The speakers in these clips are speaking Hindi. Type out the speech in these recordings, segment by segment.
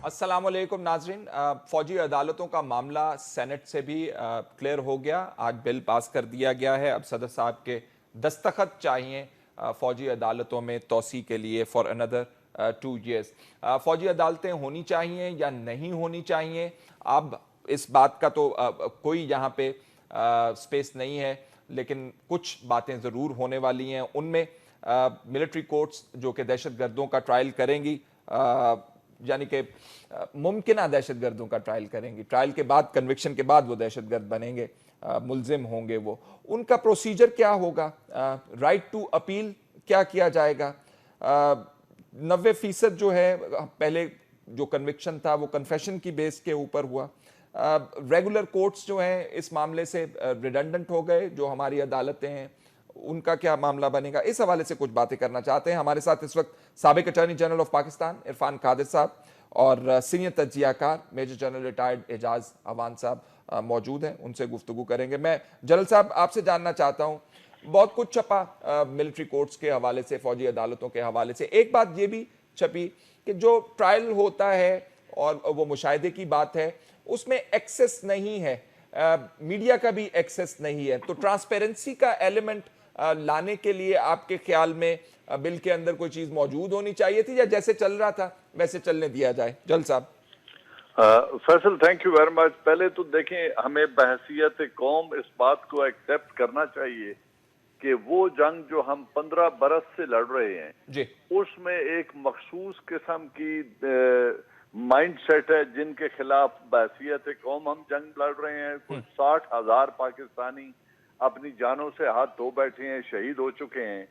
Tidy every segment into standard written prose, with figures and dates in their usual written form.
अस्सलाम वालेकुम नाजरीन। फौजी अदालतों का मामला सेनेट से भी क्लियर हो गया। आज बिल पास कर दिया गया है। अब सदर साहब के दस्तखत चाहिए फौजी अदालतों में तोसी के लिए फॉर अनदर 2 years। फौजी अदालतें होनी चाहिए या नहीं होनी चाहिए, अब इस बात का तो कोई यहाँ पे स्पेस नहीं है, लेकिन कुछ बातें ज़रूर होने वाली हैं। उनमें मिलिट्री कोर्ट्स जो कि दहशत गर्दों का ट्रायल करेंगी, यानी कि मुमकिन दहशतगर्दों का ट्रायल करेंगी, ट्रायल के बाद, कन्विक्शन के बाद वो दहशतगर्द बनेंगे, मुलजिम होंगे वो, उनका प्रोसीजर क्या होगा, राइट टू अपील क्या किया जाएगा। 90% जो है पहले जो कन्विक्शन था वो कन्फेशन की बेस के ऊपर हुआ। रेगुलर कोर्ट्स जो हैं इस मामले से रिडंडेंट हो गए, जो हमारी अदालतें हैं उनका क्या मामला बनेगा, इस हवाले से कुछ बातें करना चाहते हैं। हमारे साथ इस वक्त साबिक attorney general of Pakistan Irfan Qadir साहब और सीनियर तज्जियाकार major general retired Ejaz Awan साहब मौजूद हैं, उनसे गुफ्तगू करेंगे। मैं जनरल साहब आपसे जानना चाहता हूं, बहुत कुछ छपा मिलिट्री कोर्ट्स के हवाले से, फौजी अदालतों के हवाले से। एक बात ये भी छपी कि जो ट्रायल होता है और वो मुशाहिदे की बात है, उसमें एक्सेस नहीं है, मीडिया का भी एक्सेस नहीं है। तो ट्रांसपेरेंसी का एलिमेंट लाने के लिए आपके ख्याल में बिल के अंदर कोई चीज मौजूद होनी चाहिए थी, या जैसे चल रहा था वैसे चलने दिया जाए? जल साहब। Faisal, thank you very much. पहले तो देखें, हमें बहसियत कौम इस बात को एक्सेप्ट करना चाहिए कि वो जंग जो हम 15 बरस से लड़ रहे हैं जी, उसमें एक मखसूस किस्म की माइंड सेट है जिनके खिलाफ बहसियत कौम हम जंग लड़ रहे हैं। कुछ 60,000 पाकिस्तानी अपनी जानों से हाथ धो बैठे हैं, शहीद हो चुके हैं,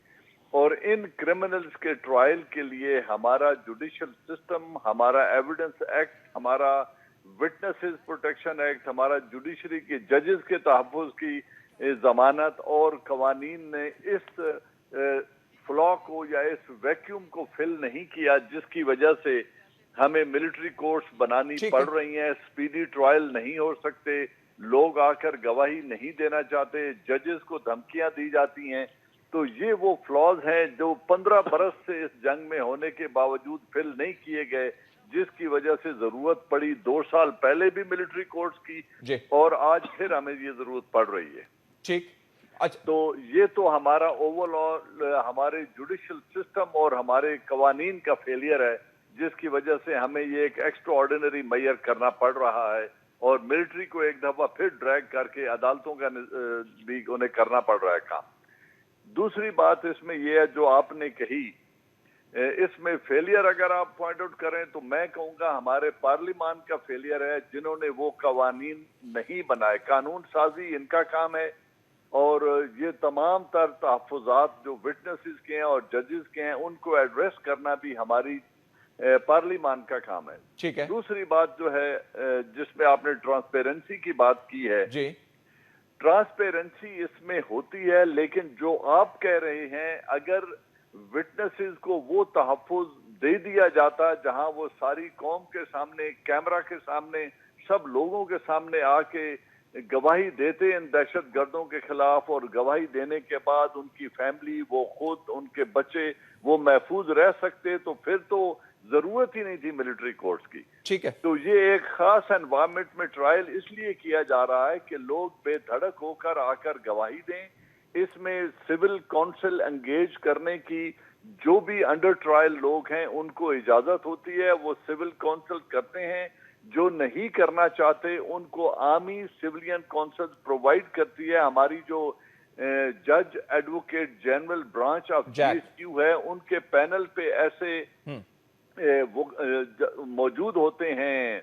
और इन क्रिमिनल्स के ट्रायल के लिए हमारा जुडिशियल सिस्टम, हमारा एविडेंस एक्ट, हमारा विटनेसेस प्रोटेक्शन एक्ट, हमारा जुडिशरी के जजेस के तहफ़्फ़ुज़ की जमानत और कवानीन ने इस फ्लॉ को या इस वैक्यूम को फिल नहीं किया, जिसकी वजह से हमें मिलिट्री कोर्ट्स बनानी पड़ रही हैं। स्पीडी ट्रायल नहीं हो सकते, लोग आकर गवाही नहीं देना चाहते, जजेस को धमकियां दी जाती हैं। तो ये वो फ्लॉज हैं जो 15 बरस से इस जंग में होने के बावजूद फिल नहीं किए गए, जिसकी वजह से जरूरत पड़ी 2 साल पहले भी मिलिट्री कोर्ट्स की, और आज फिर हमें ये जरूरत पड़ रही है। ठीक, अच्छा। तो ये तो हमारा ओवरऑल हमारे जुडिशियल सिस्टम और हमारे कवानीन का फेलियर है, जिसकी वजह से हमें ये एक एक्स्ट्रा ऑर्डिनरी मेजर करना पड़ रहा है, और मिलिट्री को एक दफा फिर ड्रैग करके अदालतों का भी उन्हें करना पड़ रहा है काम। दूसरी बात इसमें यह है जो आपने कही, इसमें फेलियर अगर आप पॉइंट आउट करें तो मैं कहूंगा हमारे पार्लियामान का फेलियर है, जिन्होंने वो कवानीन नहीं बनाए। कानून साजी इनका काम है, और ये तमाम तर तहफ़्फ़ुज़ात जो विटनेसेस के हैं और जजेस के हैं उनको एड्रेस करना भी हमारी पार्लियामान का काम है। ठीक है। दूसरी बात जो है जिसमें आपने ट्रांसपेरेंसी की बात की है जी, ट्रांसपेरेंसी इसमें होती है, लेकिन जो आप कह रहे हैं, अगर विटनेसेस को वो तहफ़्फ़ुज़ दे दिया जाता जहां वो सारी कौम के सामने, कैमरा के सामने, सब लोगों के सामने आके गवाही देते इन दहशत गर्दों के खिलाफ, और गवाही देने के बाद उनकी फैमिली, वो खुद, उनके बच्चे वो महफूज रह सकते, तो फिर तो जरूरत ही नहीं थी मिलिट्री कोर्ट्स की। ठीक है। तो ये एक खास एनवायरमेंट में ट्रायल इसलिए किया जा रहा है कि लोग बेधड़क होकर आकर गवाही दें। इसमें सिविल काउंसिल एंगेज करने की जो भी अंडर ट्रायल लोग हैं उनको इजाजत होती है, वो सिविल काउंसिल करते हैं। जो नहीं करना चाहते उनको आर्मी सिविलियन काउंसिल प्रोवाइड करती है। हमारी जो जज एडवोकेट जनरल ब्रांच ऑफ जीएसक्यू है, उनके पैनल पे ऐसे वो मौजूद होते हैं,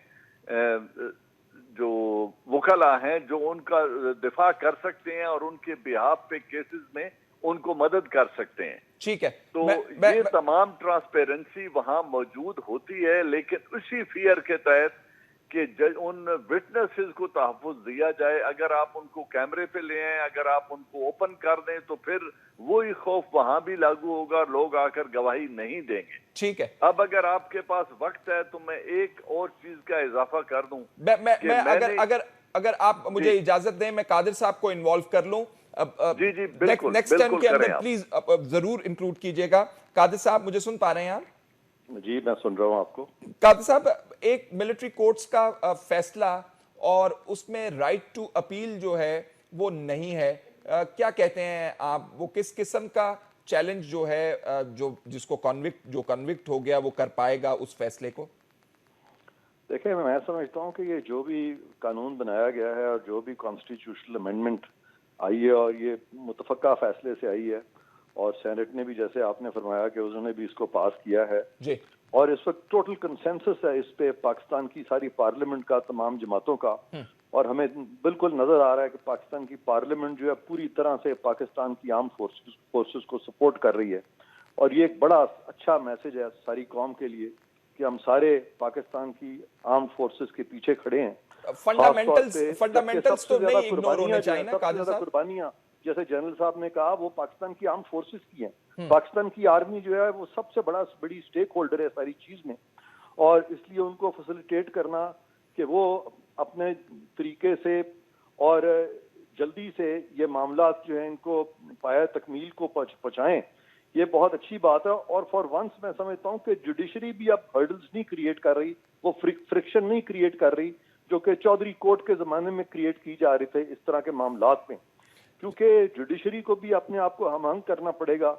जो वकला हैं जो उनका दिफा कर सकते हैं और उनके बिहाफ पे केसेस में उनको मदद कर सकते हैं। ठीक है। तो ये तमाम ट्रांसपेरेंसी वहां मौजूद होती है, लेकिन उसी फियर के तहत कि उन विटनेसेस को तहफ़्फ़ुज़ दिया जाए। अगर आप उनको कैमरे पे ले आए, अगर आप उनको ओपन कर दें, तो फिर वही खौफ वहां भी लागू होगा, लोग आकर गवाही नहीं देंगे। ठीक है। अब अगर आपके पास वक्त है तो मैं एक और चीज का इजाफा कर दूं। अगर आप मुझे इजाजत दें, मैं कादिर साहब को इन्वॉल्व कर लूं। जी जी, बिल्कुल, नेक्स्ट टर्न के अंदर प्लीज जरूर इंक्लूड कीजिएगा। कादिर साहब, मुझे सुन पा रहे हैं आप? जी, मैं सुन रहा हूं आपको। कादिर साहब, एक मिलिट्री कोर्ट्स का फैसला और उसमें राइट टू अपील जो है वो नहीं है, क्या कहते हैं आप, वो किस किस्म का चैलेंज जो है जो जिसको कन्विक्ट हो गया वो कर पाएगा उस फैसले को? देखिए, मैं समझता हूँ कि ये जो भी कानून बनाया गया है और जो भी कॉन्स्टिट्यूशनल अमेंडमेंट आई है और ये मुतफक्का फैसले से आई है, और सेनेट ने भी, जैसे आपने फरमाया कि उन्होंने भी इसको पास किया है जी। और इस वक्त टोटल कंसेंसस है इस पे पाकिस्तान की सारी पार्लियामेंट का, तमाम जमातों का, और हमें बिल्कुल नजर आ रहा है कि पाकिस्तान की पार्लियामेंट जो है पूरी तरह से पाकिस्तान की आर्म फोर्सेस को सपोर्ट कर रही है। और ये एक बड़ा अच्छा मैसेज है सारी कौम के लिए कि हम सारे पाकिस्तान की आर्म फोर्सेस के पीछे खड़े हैं। फंडामेंटल्स तो नहीं इग्नोर होने चाहिए ना कादिर साहब। कुर्बानियां, जैसे जनरल साहब ने कहा, वो पाकिस्तान की आर्म फोर्सेस की हैं। पाकिस्तान की आर्मी जो है वो सबसे बड़ी स्टेक होल्डर है सारी चीज में, और इसलिए उनको फैसिलिटेट करना कि वो अपने तरीके से और जल्दी से ये मामला जो है इनको पाया तकमील को पहुंचाएं, ये बहुत अच्छी बात है। और फॉर वंस मैं समझता हूं कि जुडिशरी भी अब हर्डल्स नहीं क्रिएट कर रही, वो फ्रिक्शन नहीं क्रिएट कर रही जो कि चौधरी कोर्ट के जमाने में क्रिएट की जा रही थे इस तरह के मामलात में, क्योंकि जुडिशरी को भी अपने आप को हम करना पड़ेगा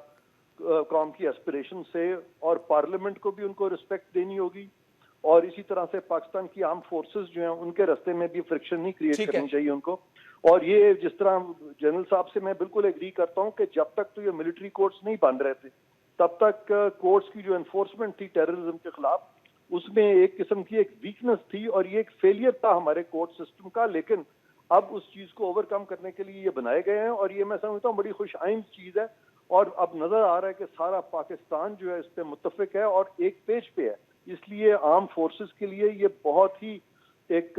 कौम की एस्पिरेशन से, और पार्लियामेंट को भी उनको रिस्पेक्ट देनी होगी, और इसी तरह से पाकिस्तान की आर्म फोर्सेस जो हैं उनके रास्ते में भी फ्रिक्शन नहीं क्रिएट करनी चाहिए उनको। और ये जिस तरह जनरल साहब से मैं बिल्कुल एग्री करता हूं कि जब तक तो ये मिलिट्री कोर्ट्स नहीं बन रहे थे तब तक कोर्ट्स की जो एनफोर्समेंट थी टेररिज्म के खिलाफ, उसमें एक किस्म की एक वीकनेस थी और ये एक फेलियर था हमारे कोर्ट सिस्टम का। लेकिन अब उस चीज को ओवरकम करने के लिए ये बनाए गए हैं, और ये मैं समझता हूँ बड़ी खुशआइंद चीज है। और अब नजर आ रहा है कि सारा पाकिस्तान जो है इस पे मुत्तफिक है और एक पेज पे है, इसलिए आर्म फोर्सेस के लिए ये बहुत ही एक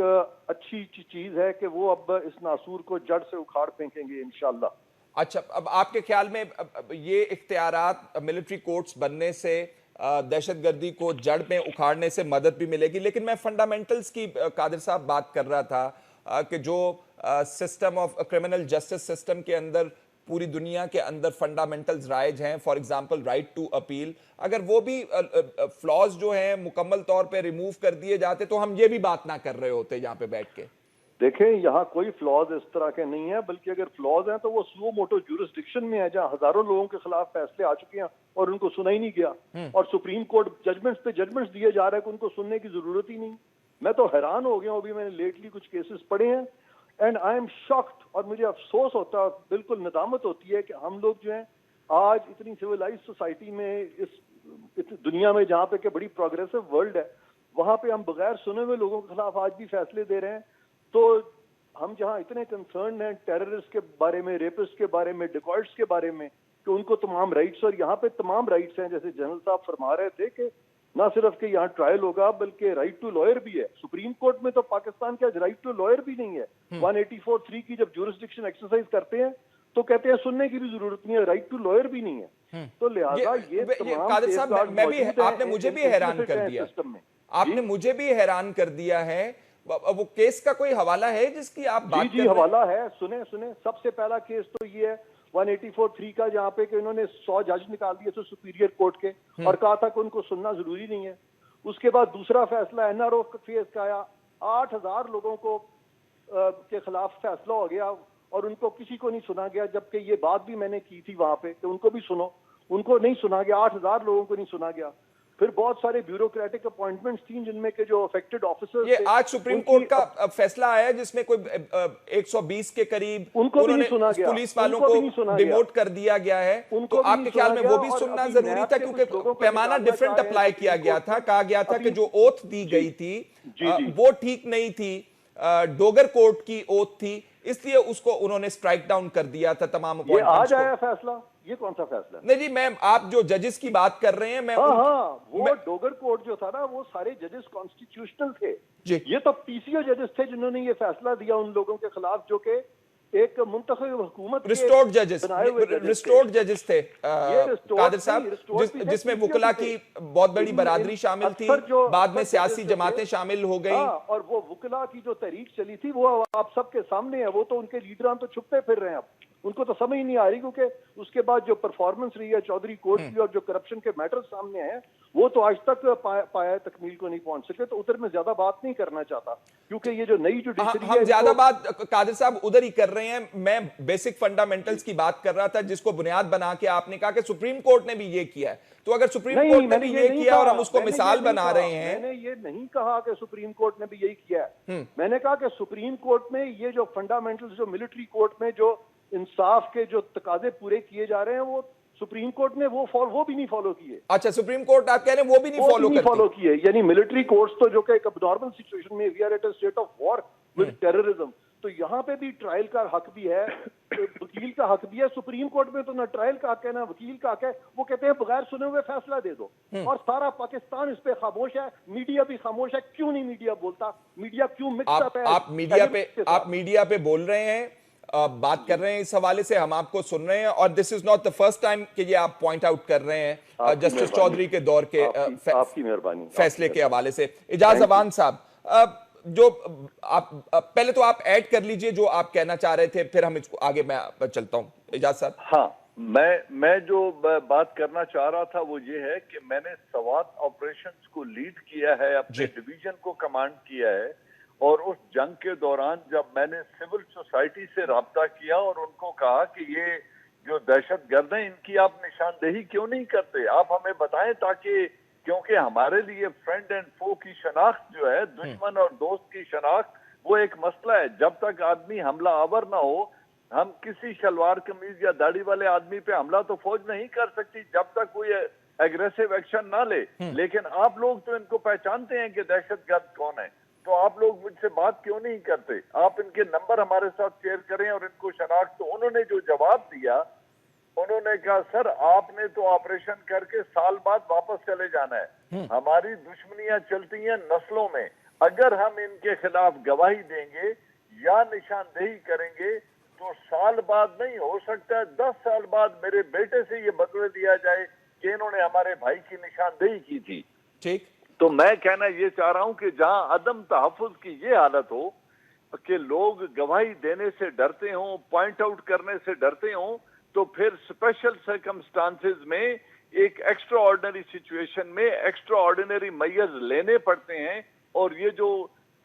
अच्छी चीज है कि वो अब इस नासूर को जड़ से उखाड़ फेंकेंगे इंशाल्लाह। अच्छा, अब आपके ख्याल में ये इख्तियारात मिलिट्री कोर्ट्स बनने से दहशतगर्दी को जड़ में उखाड़ने से मदद भी मिलेगी, लेकिन मैं फंडामेंटल्स की कादिर साहब बात कर रहा था कि जो system of criminal justice system के अंदर पूरी दुनिया के अंदर फंडामेंटल्स राइज हैं, for example right to appeal, अगर वो भी फ्लॉज जो हैं मुकम्मल तौर पे रिमूव कर दिए जाते तो हम ये भी बात ना कर रहे होते यहाँ पे बैठ के। देखें, यहाँ कोई फ्लॉज इस तरह के नहीं है, बल्कि अगर फ्लॉज हैं तो वो सुओ मोटो ज्यूरिसडिक्शन में है, जहाँ हजारों लोगों के खिलाफ फैसले आ चुके हैं और उनको सुना ही नहीं गया, और सुप्रीम कोर्ट जजमेंट्स पे जजमेंट्स दिए जा रहे हैं कि उनको सुनने की जरूरत ही नहीं। मैं तो हैरान हो गया हूँ, अभी मैंने लेटली कुछ केसेस पढ़े हैं, एंड आई एम शॉक्ड, और मुझे अफसोस होता है, बिल्कुल नदामत होती है कि हम लोग जो हैं आज इतनी सिविलाइज्ड सोसाइटी में, इस दुनिया में जहाँ पे कि बड़ी प्रोग्रेसिव वर्ल्ड है, वहाँ पे हम बगैर सुने हुए लोगों के खिलाफ आज भी फैसले दे रहे हैं। तो हम जहाँ इतने कंसर्न हैं टेररिस्ट के बारे में, रेपिस्ट के बारे में, डिकॉइट्स के बारे में, कि उनको तमाम राइट्स, और यहाँ पे तमाम राइट्स हैं, जैसे जनरल साहब फरमा रहे थे कि ना सिर्फ कि यहाँ ट्रायल होगा बल्कि राइट टू लॉयर भी है। सुप्रीम कोर्ट में तो पाकिस्तान के आज राइट टू लॉयर भी नहीं है। 184(3) की जब ज्यूरिसडिक्शन एक्सरसाइज करते हैं तो कहते हैं सुनने की भी जरूरत नहीं है, राइट टू लॉयर भी नहीं है। तो लिहाजा ये कादिर साहब, मैं भी, आपने मुझे भी हैरान कर दिया, आपने मुझे भी हैरान कर दिया है। वो केस का कोई हवाला है जिसकी आप बात कर रहे हैं? हवाला है, सुने। सबसे पहला केस तो ये है 184(3) का, जहाँ पे कि उन्होंने 100 जज निकाल दिए थे सुपीरियर कोर्ट के और कहा था कि उनको सुनना जरूरी नहीं है। उसके बाद दूसरा फैसला एनआरओ केस का आया, 8000 लोगों को के खिलाफ फैसला हो गया और उनको किसी को नहीं सुना गया, जबकि ये बात भी मैंने की थी वहां पे कि उनको भी सुनो, उनको नहीं सुना गया, 8000 लोगों को नहीं सुना गया। फिर बहुत सारे ब्यूरोक्रेटिक अपॉइंटमेंट्स थी जिनमें के जो अफेक्टेड ऑफिसर्स, ये आज सुप्रीम कोर्ट का फैसला आया जिसमें कोई 120 के करीब उन्होंने पुलिस वालों को डिमोट कर दिया गया है। तो आपके ख्याल में वो भी सुनना जरूरी था, क्योंकि पैमाना डिफरेंट अप्लाई किया गया था, कहा गया था कि जो ओथ दी गई थी वो ठीक नहीं थी, डोगर कोर्ट की ओथ थी, इसलिए उसको उन्होंने स्ट्राइक डाउन कर दिया था तमाम अपॉइंटमेंट्स। आज आया फैसला, ये कौन सा फैसला? नहीं जी, मैं, आप जो जजेस की बात कर रहे हैं, मैं वो डोगर कोर्ट जो था ना, वो सारे जजेस कॉन्स्टिट्यूशनल थे। ये तो पीसीओ जजेस थे जिन्होंने ये फैसला दिया उन लोगों के खिलाफ जो कि एक मुंतखब हुकूमत रिस्टोर्ड जजेस थे कादिर साहब, जिसमें वुकला की बहुत बड़ी बरादरी शामिल थी, बाद में सियासी जमातें शामिल हो गई। और वो वुकला की जो तहरीक चली थी वो आप सबके सामने है, वो तो उनके लीडरान तो छुपते फिर रहे हैं अब। उनको तो समझ ही नहीं आ रही, क्योंकि उसके बाद जो परफॉर्मेंस रही है चौधरी कोर्ट की और जो करप्शन के मैटर्स सामने हैं वो तो आज तक पाया तकमील को नहीं पहुंच सके। तो उधर मैं ज्यादा बात नहीं करना चाहता, क्योंकि ये जो नई जुडिशरी है, हम ज्यादा बात कादिर साहब उधर ही कर रहे हैं। मैं बेसिक फंडामेंटल्स की बात कर रहा था, जिसको बुनियाद बना के आपने कहा कि सुप्रीम कोर्ट ने भी ये किया है। तो अगर सुप्रीम कोर्ट ने भी ये किया और हम उसको मिसाल बना रहे हैं। मैंने ये नहीं कहा कि सुप्रीम कोर्ट ने भी यही किया है। मैंने कहा कि सुप्रीम कोर्ट में ये जो फंडामेंटल्स जो मिलिट्री कोर्ट में जो इंसाफ के जो तकाजे पूरे किए जा रहे हैं, वो सुप्रीम कोर्ट ने वो भी नहीं फॉलो किए। अच्छा, सुप्रीम कोर्ट आप कह रहे हैं वो भी नहीं फॉलो किए। यानी मिलिट्री कोर्ट्स तो जो कि एक अबनॉर्मल सिचुएशन में we are at a state of war with terrorism, तो यहाँ पे भी ट्रायल का हक भी है, वकील का हक भी है। सुप्रीम कोर्ट में तो ना ट्रायल का हक है ना वकील का हक है। वो कहते हैं बगैर सुने हुए फैसला दे दो, और सारा पाकिस्तान इस पे खामोश है, मीडिया भी खामोश है। क्यों नहीं मीडिया बोलता? मीडिया क्यों मिक्स अप है? आप मीडिया पे बोल रहे हैं, बात कर रहे हैं इस हवाले से, हम आपको सुन रहे हैं, और this is not the first time कि ये आप पॉइंट आउट कर रहे हैं जस्टिस चौधरी के दौर के आपकी मेहरबानी फैसले के हवाले से। इजाज अवान साहब, जो आप पहले तो आप ऐड कर लीजिए जो आप कहना चाह रहे थे, फिर हम इसको आगे मैं चलता हूं। इजाज साहब। हाँ, मैं जो बात करना चाह रहा था वो ये है कि मैंने सवात ऑपरेशंस को लीड किया है, अपने डिवीजन को कमांड किया है, और उस जंग के दौरान जब मैंने सिविल सोसाइटी से राब्ता किया और उनको कहा कि ये जो दहशतगर्द हैं इनकी आप निशानदेही क्यों नहीं करते, आप हमें बताएं, ताकि क्योंकि हमारे लिए फ्रेंड एंड फो की शनाख्त जो है, दुश्मन और दोस्त की शनाख्त, वो एक मसला है। जब तक आदमी हमला आवर ना हो, हम किसी शलवार कमीज या दाढ़ी वाले आदमी पे हमला तो फौज नहीं कर सकती जब तक कोई एग्रेसिव एक्शन ना ले। लेकिन आप लोग तो इनको पहचानते हैं कि दहशतगर्द कौन है, तो आप लोग मुझसे बात क्यों नहीं करते? आप इनके नंबर हमारे साथ शेयर करें और इनको शनाख्त। तो उन्होंने जो जवाब दिया, उन्होंने कहा सर आपने तो ऑपरेशन करके साल बाद वापस चले जाना है, हमारी दुश्मनियां चलती हैं नस्लों में, अगर हम इनके खिलाफ गवाही देंगे या निशानदेही करेंगे तो साल बाद नहीं, हो सकता है 10 साल बाद मेरे बेटे से ये बदले दिया जाए कि इन्होंने हमारे भाई की निशानदेही की थी। ठीक। तो मैं कहना ये चाह रहा हूं कि जहां अदम तहफ्फुज की ये हालत हो कि लोग गवाही देने से डरते हों, पॉइंट आउट करने से डरते हों, तो फिर स्पेशल सर्कमस्टांसेस में, एक एक्स्ट्रा ऑर्डिनरी सिचुएशन में एक्स्ट्रा ऑर्डिनरी मेजर्स लेने पड़ते हैं। और ये जो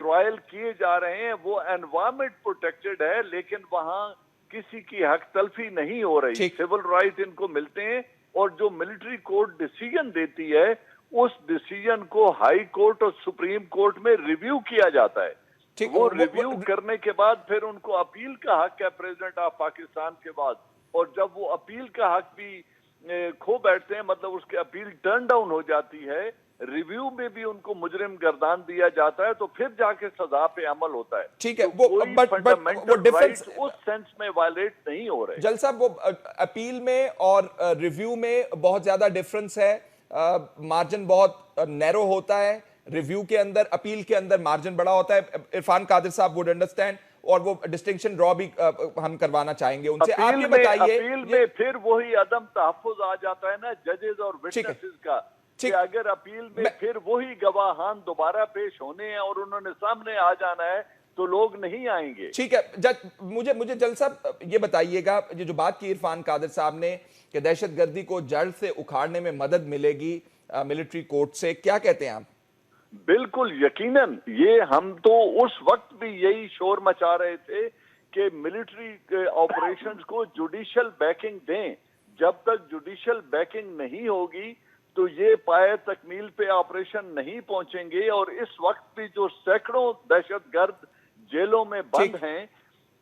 ट्रायल किए जा रहे हैं वो एनवायरमेंट प्रोटेक्टेड है, लेकिन वहां किसी की हक तलफी नहीं हो रही, सिविल राइट इनको मिलते हैं। और जो मिलिट्री कोर्ट डिसीजन देती है, उस डिसीजन को हाई कोर्ट और सुप्रीम कोर्ट में रिव्यू किया जाता है। वो रिव्यू करने के बाद फिर उनको अपील का हक है प्रेसिडेंट ऑफ पाकिस्तान के बाद, और जब वो अपील का हक भी खो बैठते हैं, मतलब उसकी अपील टर्न डाउन हो जाती है, रिव्यू में भी उनको मुजरिम गर्दान दिया जाता है, तो फिर जाके सजा पे अमल होता है। ठीक है, तो कोई फंडामेंटल राइट्स उस सेंस में वायलेट नहीं हो रहे। जल साहब, वो अपील में और रिव्यू में बहुत ज्यादा डिफरेंस है, मार्जिन बहुत नैरो होता है रिव्यू के अंदर, अपील के अंदर मार्जिन बड़ा होता है। इरफान कादिर साहब वुड अंडरस्टैंड, और वो डिस्टिंक्शन ड्रॉ भी हम करवाना चाहेंगे उनसे। आप ये बताइए, अपील में फिर वही अदम तहफ्फुज आ जाता है ना जजेस और विटनेसेस का, कि अगर अपील में फिर वही गवाहान दोबारा पेश होने हैं और उन्होंने सामने आ जाना है तो लोग नहीं आएंगे। ठीक है जज, मुझे जल साहब ये बताइएगा, ये जो बात की इरफान कादिर साहब ने कि दहशतगर्दी को जड़ से उखाड़ने में मदद मिलेगी मिलिट्री कोर्ट से, क्या कहते हैं आप? बिल्कुल यकीनन, ये हम तो उस वक्त भी यही शोर मचा रहे थे कि मिलिट्री ऑपरेशंस को जुडिशियल बैकिंग दें। जब तक जुडिशियल बैकिंग नहीं होगी तो ये पाए तकमील पे ऑपरेशन नहीं पहुंचेंगे। और इस वक्त भी जो सैकड़ों दहशतगर्द जेलों में बंद हैं,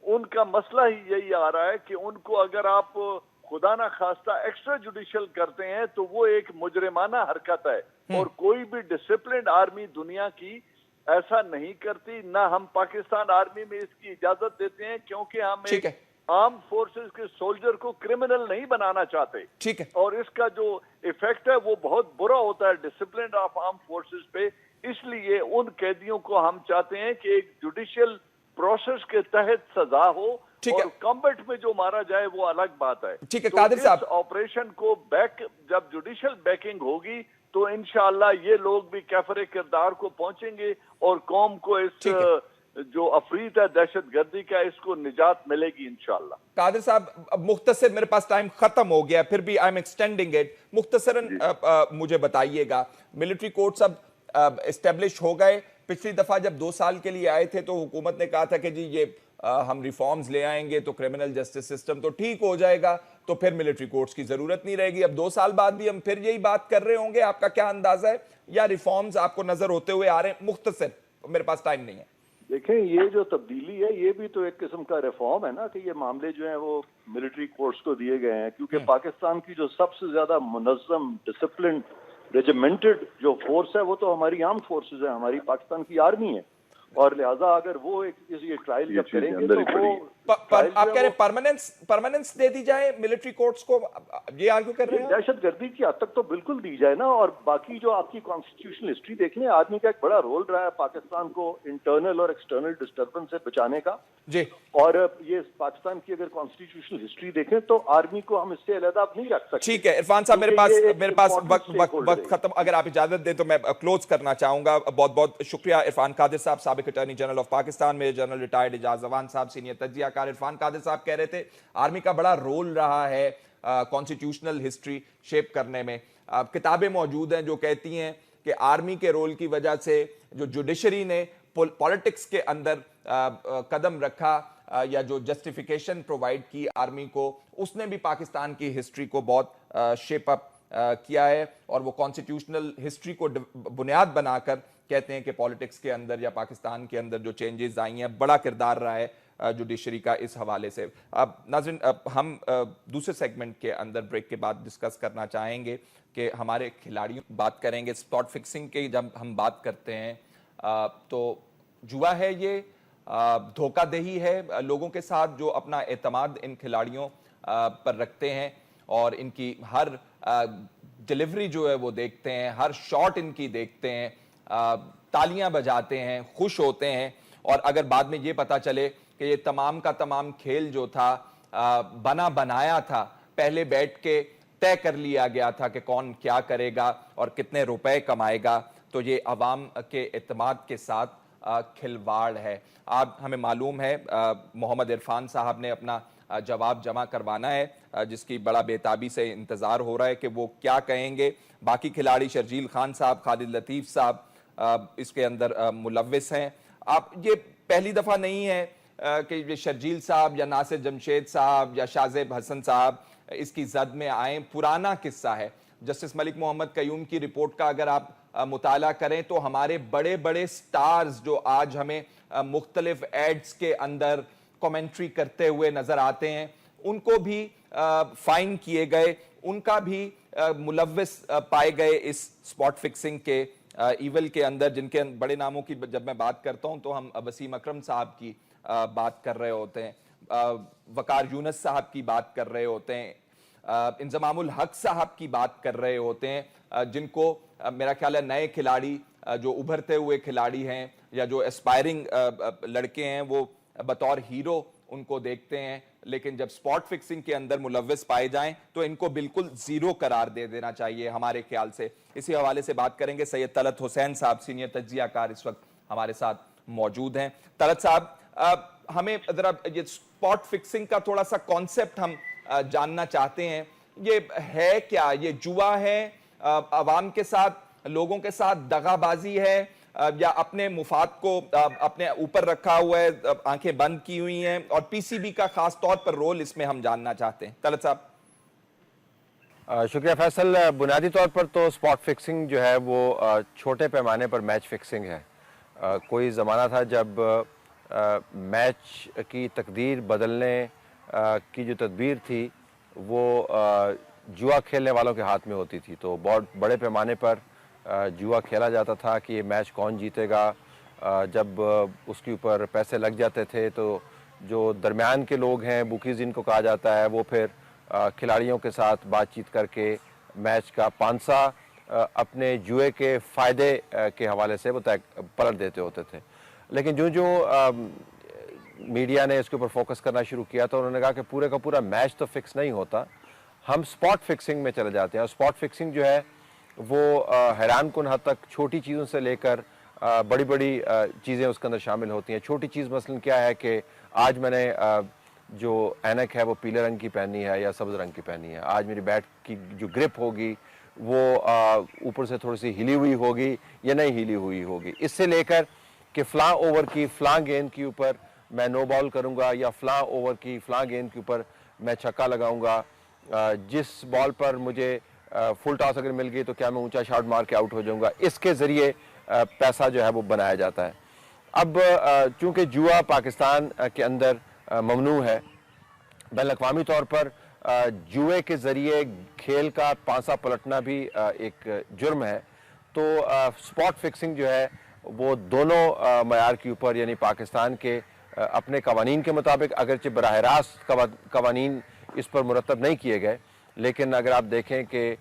उनका मसला ही यही आ रहा है कि उनको अगर आप खुदा ना खास्ता एक्स्ट्रा जुडिशियल करते हैं तो वो एक मुजरिमाना हरकत है, और कोई भी डिसिप्लिन्ड आर्मी दुनिया की ऐसा नहीं करती, ना हम पाकिस्तान आर्मी में इसकी इजाजत देते हैं, क्योंकि हम एक आर्म फोर्सेस के सोल्जर को क्रिमिनल नहीं बनाना चाहते। ठीक है। और इसका जो इफेक्ट है वो बहुत बुरा होता है डिसिप्लिन ऑफ आर्म फोर्सेस पे। इसलिए उन कैदियों को हम चाहते हैं कि एक जुडिशियल प्रोसेस के तहत सजा हो, और कॉम्बैट में जो मारा जाए वो अलग बात है। ठीक है कादिर साहब, ऑपरेशन को बैक जब जुडिशियल बैकिंग होगी तो इंशाअल्लाह ये लोग भी कैफरे किरदार को पहुंचेंगे और कौम को इस जो अफरीत है दहशतगर्दी का, इसको निजात मिलेगी इंशाल्लाह। कादिर साहब, अब मुख्तसर, मेरे पास टाइम खत्म हो गया, फिर भी आई एम एक्सटेंडिंग इट, मुख्तसरन मुझे बताइएगा, मिलिट्री कोर्ट्स अब एस्टेब्लिश हो गए। पिछली दफा जब 2 साल के लिए आए थे तो हुकूमत ने कहा था कि जी ये हम रिफॉर्म्स ले आएंगे तो क्रिमिनल जस्टिस सिस्टम तो ठीक हो जाएगा, तो फिर मिलिट्री कोर्ट्स की जरूरत नहीं रहेगी। अब 2 साल बाद भी हम फिर यही बात कर रहे होंगे, आपका क्या अंदाजा है, या रिफॉर्म्स आपको नजर होते हुए आ रहे हैं? मुख्तसर, मेरे पास टाइम नहीं है। देखें, ये जो तब्दीली है ये भी तो एक किस्म का रिफॉर्म है ना, कि ये मामले जो हैं वो मिलिट्री कोर्ट्स को दिए गए हैं, क्योंकि पाकिस्तान की जो सबसे ज्यादा मुनज़्ज़म, डिसिप्लिन, रेजिमेंटेड जो फोर्स है वो तो हमारी आर्म फोर्सेस है, हमारी पाकिस्तान की आर्मी है। और लिहाजा अगर वो ये ट्रायल जब करेंगे तो वो आप कह रहे हैं परमानेंस दे दी जाए मिलिट्री कोर्ट्स को, ये आर्ग्यू कर रहे हैं? दहशतगर्दी की हद तक तो बिल्कुल दी जाए ना। और बाकी जो आपकी कॉन्स्टिट्यूशनल हिस्ट्री देख लें, आर्मी का एक बड़ा रोल रहा है पाकिस्तान को इंटरनल और एक्सटर्नल डिस्टर्बेंस से बचाने का जी। और ये पाकिस्तान की अगर कॉन्स्टिट्यूशनल हिस्ट्री देखें तो आर्मी को हम इससे अलग नहीं रख सकते। ठीक है इरफान साहब, मेरे पास वक्त खत्म, अगर आप इजाजत दें तो मैं क्लोज करना चाहूंगा। बहुत बहुत शुक्रिया इरफान कादिर साहब, साबिक attorney general of Pakistan, major general retired Ijaz Jawan sahab, senior तज्जियाकार। Irfan Qadir साहब कह रहे थे आर्मी का बड़ा रोल रहा है कॉन्स्टिट्यूशनल हिस्ट्री शेप करने में। किताबें मौजूद हैं जो कहती हैं कि आर्मी के रोल की वजह से जो जुडिशरी ने पॉलिटिक्स के अंदर कदम रखा या जो जस्टिफिकेशन प्रोवाइड की आर्मी को, उसने भी पाकिस्तान की हिस्ट्री को बहुत शेप अप किया है। और वो कॉन्स्टिट्यूशनल हिस्ट्री को बुनियाद बनाकर कहते हैं कि पॉलिटिक्स के अंदर या पाकिस्तान के अंदर जो चेंजेस आई हैं, बड़ा किरदार रहा है जुडिशरी का इस हवाले से। अब नाज़रीन, हम दूसरे सेगमेंट के अंदर ब्रेक के बाद डिस्कस करना चाहेंगे कि हमारे खिलाड़ियों, बात करेंगे स्पॉट फिक्सिंग के। जब हम बात करते हैं तो जुआ है ये, धोखाधही है लोगों के साथ जो अपना एतमाद इन खिलाड़ियों पर रखते हैं और इनकी हर डिलीवरी जो है वो देखते हैं, हर शॉट इनकी देखते हैं, तालियां बजाते हैं, खुश होते हैं। और अगर बाद में ये पता चले कि ये तमाम का तमाम खेल जो था बना बनाया था, पहले बैठ के तय कर लिया गया था कि कौन क्या करेगा और कितने रुपए कमाएगा, तो ये अवाम के एतमाद के साथ खिलवाड़ है। आप हमें मालूम है मोहम्मद इरफान साहब ने अपना जवाब जमा करवाना है, जिसकी बड़ा बेताबी से इंतजार हो रहा है कि वो क्या कहेंगे। बाकी खिलाड़ी शर्जील खान साहब, खालिद लतीफ साहब इसके अंदर मुलव्विस हैं। आप ये पहली दफा नहीं है कि ये शर्जील साहब या नासिर जमशेद साहब या शाहजेब हसन साहब इसकी जद में आए, पुराना किस्सा है। जस्टिस मलिक मोहम्मद कयूम की रिपोर्ट का अगर आप मुताला करें तो हमारे बड़े बड़े स्टार्स जो आज हमें मुख्तलिफ एड्स के अंदर कमेंट्री करते हुए नजर आते हैं, उनको भी फाइन किए गए, उनका भी मुलव्विस पाए गए इस स्पॉट फिक्सिंग के ईवल के अंदर। जिनके बड़े नामों की जब मैं बात करता हूं तो हम वसीम अकरम साहब की बात कर रहे होते हैं, वकार यूनस साहब की बात कर रहे होते हैं, इंजमामुल हक साहब की बात कर रहे होते हैं, जिनको मेरा ख्याल है नए खिलाड़ी जो उभरते हुए खिलाड़ी हैं या जो एस्पायरिंग लड़के हैं वो बतौर हीरो उनको देखते हैं। लेकिन जब स्पॉट फिक्सिंग के अंदर मुलव्विस पाए जाएं तो इनको बिल्कुल जीरो करार दे देना चाहिए हमारे ख्याल से। इसी हवाले से बात करेंगे। सैयद तलत हुसैन साहब, सीनियर तज्जियाकार, इस वक्त हमारे साथ मौजूद हैं। तलत साहब, हमें जरा ये स्पॉट फिक्सिंग का थोड़ा सा कॉन्सेप्ट हम जानना चाहते हैं। ये है क्या? ये जुआ है, अवाम के साथ, लोगों के साथ दगाबाजी है, या अपने मुफाद को अपने ऊपर रखा हुआ है, आंखें बंद की हुई हैं? और पीसीबी का खास तौर पर रोल इसमें हम जानना चाहते हैं। तलत साहब। शुक्रिया फैसल। बुनियादी तौर पर तो स्पॉट फिक्सिंग जो है वो छोटे पैमाने पर मैच फिक्सिंग है। कोई ज़माना था जब मैच की तकदीर बदलने की जो तदबीर थी वो जुआ खेलने वालों के हाथ में होती थी, तो बहुत बड़े पैमाने पर जुआ खेला जाता था कि ये मैच कौन जीतेगा। जब उसके ऊपर पैसे लग जाते थे तो जो दरमियान के लोग हैं, बुकीज़ जिनको कहा जाता है, वो फिर खिलाड़ियों के साथ बातचीत करके मैच का पांसा अपने जुए के फ़ायदे के हवाले से वो पलट देते होते थे। लेकिन जो मीडिया ने इसके ऊपर फोकस करना शुरू किया तो उन्होंने कहा कि पूरे का पूरा मैच तो फिक्स नहीं होता, हम स्पॉट फिक्सिंग में चले जाते हैं। और स्पॉट फिक्सिंग जो है वो हैरान कुन हद तक छोटी चीज़ों से लेकर बड़ी बड़ी चीज़ें उसके अंदर शामिल होती हैं। छोटी चीज़ मसलन क्या है कि आज मैंने जो ऐनक है वो पीले रंग की पहनी है या सब्ज़ रंग की पहनी है। आज मेरी बैट की जो ग्रिप होगी वो ऊपर से थोड़ी सी हिली हुई होगी या नहीं हिली हुई होगी। इससे लेकर कि फ़लाँ ओवर की फ़लाँ गेंद के ऊपर मैं नो बॉल करूँगा या फ़लाँ ओवर की फ़लाँ गेंद के ऊपर मैं छक्का लगाऊँगा, जिस बॉल पर मुझे फुल टॉस अगर मिल गई तो क्या मैं ऊंचा शॉट मार के आउट हो जाऊंगा। इसके ज़रिए पैसा जो है वो बनाया जाता है। अब चूंकि जुआ पाकिस्तान के अंदर ममनू है, बैनुल-अक़वामी तौर पर जुए के ज़रिए खेल का पांसा पलटना भी एक जुर्म है। तो स्पॉट फिक्सिंग जो है वो दोनों मयार के ऊपर यानी पाकिस्तान के अपने कवानीन के मुताबिक, अगरचे बराह रास्त कवानीन इस पर मुरतब नहीं किए गए, लेकिन अगर आप देखें कि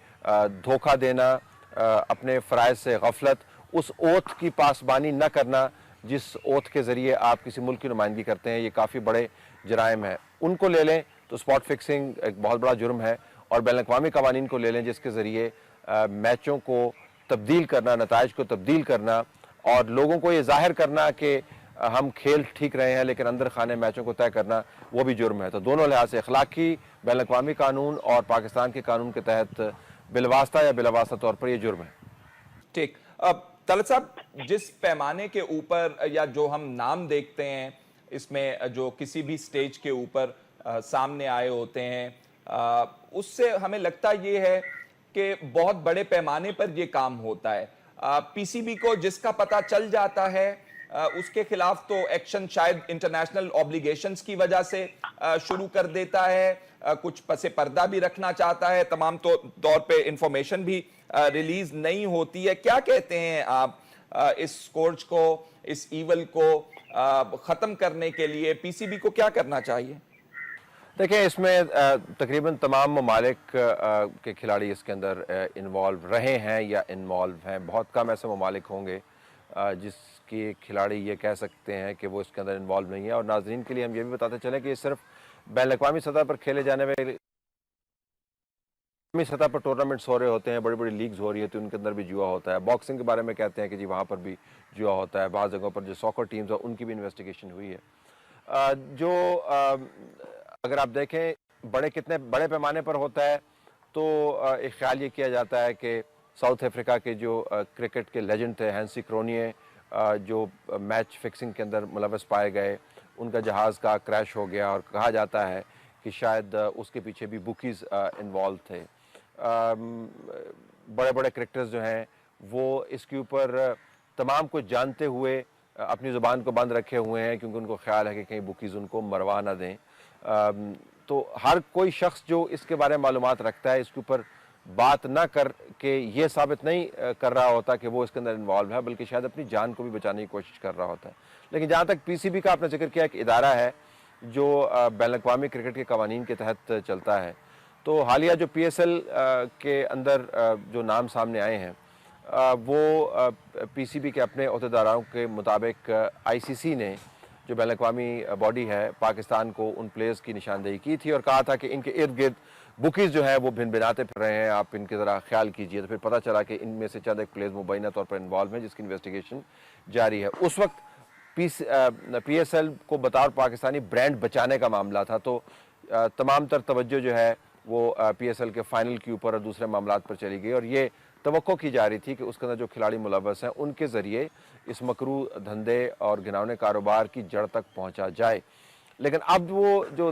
धोखा देना, अपने फ़राइज़ से गफलत, उस ओथ की पासबानी न करना जिस ओथ के ज़रिए आप किसी मुल्क की नुमाइंदगी करते हैं, ये काफ़ी बड़े जराइम हैं। उनको ले लें तो स्पॉट फिक्सिंग एक बहुत बड़ा जुर्म है, और बैनुल-अक़वामी कवानीन को ले लें जिसके ज़रिए मैचों को तब्दील करना, नताइज को तब्दील करना और लोगों को ये ज़ाहिर करना कि हम खेल ठीक रहे हैं लेकिन अंदर खाने मैचों को तय करना वो भी जुर्म है। तो दोनों लिहाज से अखलाकी बैनुल-अक़वामी कानून और पाकिस्तान के कानून के तहत बिलवास्ता या बिलावास्ता तौर पर यह जुर्म है। ठीक। अब तलत साहब, जिस पैमाने के ऊपर या जो हम नाम देखते हैं इसमें जो किसी भी स्टेज के ऊपर सामने आए होते हैं, उससे हमें लगता ये है कि बहुत बड़े पैमाने पर ये काम होता है। पीसीबी को जिसका पता चल जाता है उसके खिलाफ तो एक्शन शायद इंटरनेशनल ऑब्लिगेशंस की वजह से शुरू कर देता है, कुछ पसे पर्दा भी रखना चाहता है, तमाम तौर पे इंफॉर्मेशन भी रिलीज नहीं होती है। क्या कहते हैं आप इस स्कोर्च को, इस ईवल को खत्म करने के लिए पीसीबी को क्या करना चाहिए? देखिए, इसमें तकरीबन तमाम ममालिक के खिलाड़ी इसके अंदर इन्वॉल्व रहे हैं या इन्वॉल्व हैं। बहुत कम ऐसे ममालिक होंगे जिसके खिलाड़ी ये कह सकते हैं कि वो इसके अंदर इन्वॉल्व नहीं है। और नाज़रीन के लिए हम ये भी बताते चलें कि ये सिर्फ बैनुल-अक़वामी सतह पर खेले जाने वाले सतह पर टूर्नामेंट्स हो रहे होते हैं, बड़ी बड़ी लीग्स हो रही होती हैं, उनके अंदर भी जुआ होता है। बॉक्सिंग के बारे में कहते हैं कि जी वहाँ पर भी जुआ होता है। बाज़ जगहों पर जो सॉकर टीम्स हैं उनकी भी इन्वेस्टिगेशन हुई है। अगर आप देखें कितने बड़े पैमाने पर होता है तो एक ख्याल ये किया जाता है कि साउथ अफ्रीका के जो क्रिकेट के लेजेंड थे हैंसी क्रोनिये, जो मैच फिक्सिंग के अंदर मुलव्वस पाए गए, उनका जहाज़ का क्रैश हो गया और कहा जाता है कि शायद उसके पीछे भी बुकीज़ इन्वॉल्व थे। बड़े बड़े क्रिकेटर्स जो हैं वो इसके ऊपर तमाम कुछ जानते हुए अपनी ज़ुबान को बंद रखे हुए हैं, क्योंकि उनको ख्याल है कि कहीं बुकीज़ उनको मरवा ना दें। तो हर कोई शख्स जो इसके बारे में मालूमात रखता है इसके ऊपर बात ना कर के ये साबित नहीं कर रहा होता कि वो इसके अंदर इन्वॉल्व है, बल्कि शायद अपनी जान को भी बचाने की कोशिश कर रहा होता है। लेकिन जहाँ तक पीसीबी का आपने जिक्र किया, एक इदारा है जो बैनुल-अक़वामी क्रिकेट के कवानीन के तहत चलता है, तो हालिया जो पीएसएल के अंदर जो नाम सामने आए हैं वो पीसीबी के अपने अहदेदारों के मुताबिक आईसीसी ने जो बैनुल-अक़वामी बॉडी है पाकिस्तान को उन प्लेयर्स की निशानदेही की थी और कहा था कि इनके इर्द गिर्द बुकीज़ जो है वो भिन-भिनाते फिर रहे हैं, आप इनके ज़रा ख्याल कीजिए। तो फिर पता चला कि इनमें से चंद एक प्लेयर्स मुबैना तौर पर इन्वॉल्व हैं जिसकी इन्वेस्टिगेशन जारी है। उस वक्त पीएसएल को बतौर पाकिस्तानी ब्रांड बचाने का मामला था, तो तमाम तर तवज्जो जो है वो पीएसएल के फाइनल के ऊपर और दूसरे मामलात पर चली गई और ये तवक्को की जा रही थी कि उसके अंदर जो खिलाड़ी मुलव्वस हैं उनके ज़रिए इस मकरू धंधे और घिनौने कारोबार की जड़ तक पहुंचा जाए। लेकिन अब वो जो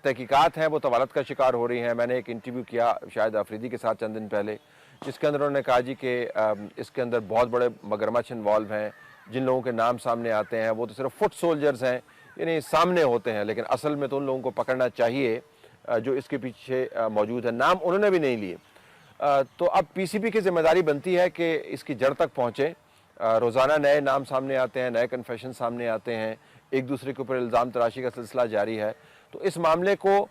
तहकीकात हैं वो तवालत का शिकार हो रही हैं। मैंने एक इंटरव्यू किया शाहिद आफरीदी के साथ चंद दिन पहले, जिसके अंदर उन्होंने कहा जी कि इसके अंदर बहुत बड़े मगरमच्छ इन्वॉल्व हैं। जिन लोगों के नाम सामने आते हैं वो तो सिर्फ फुट सोल्जर्स हैं, यानी सामने होते हैं, लेकिन असल में तो उन लोगों को पकड़ना चाहिए जो इसके पीछे मौजूद है। नाम उन्होंने भी नहीं लिए। तो अब पीसीबी की जिम्मेदारी बनती है कि इसकी जड़ तक पहुँचे। रोज़ाना नए नाम सामने आते हैं, नए कन्फेशन सामने आते हैं, एक दूसरे के ऊपर इल्ज़ाम तराशी का सिलसिला जारी है। तो इस मामले को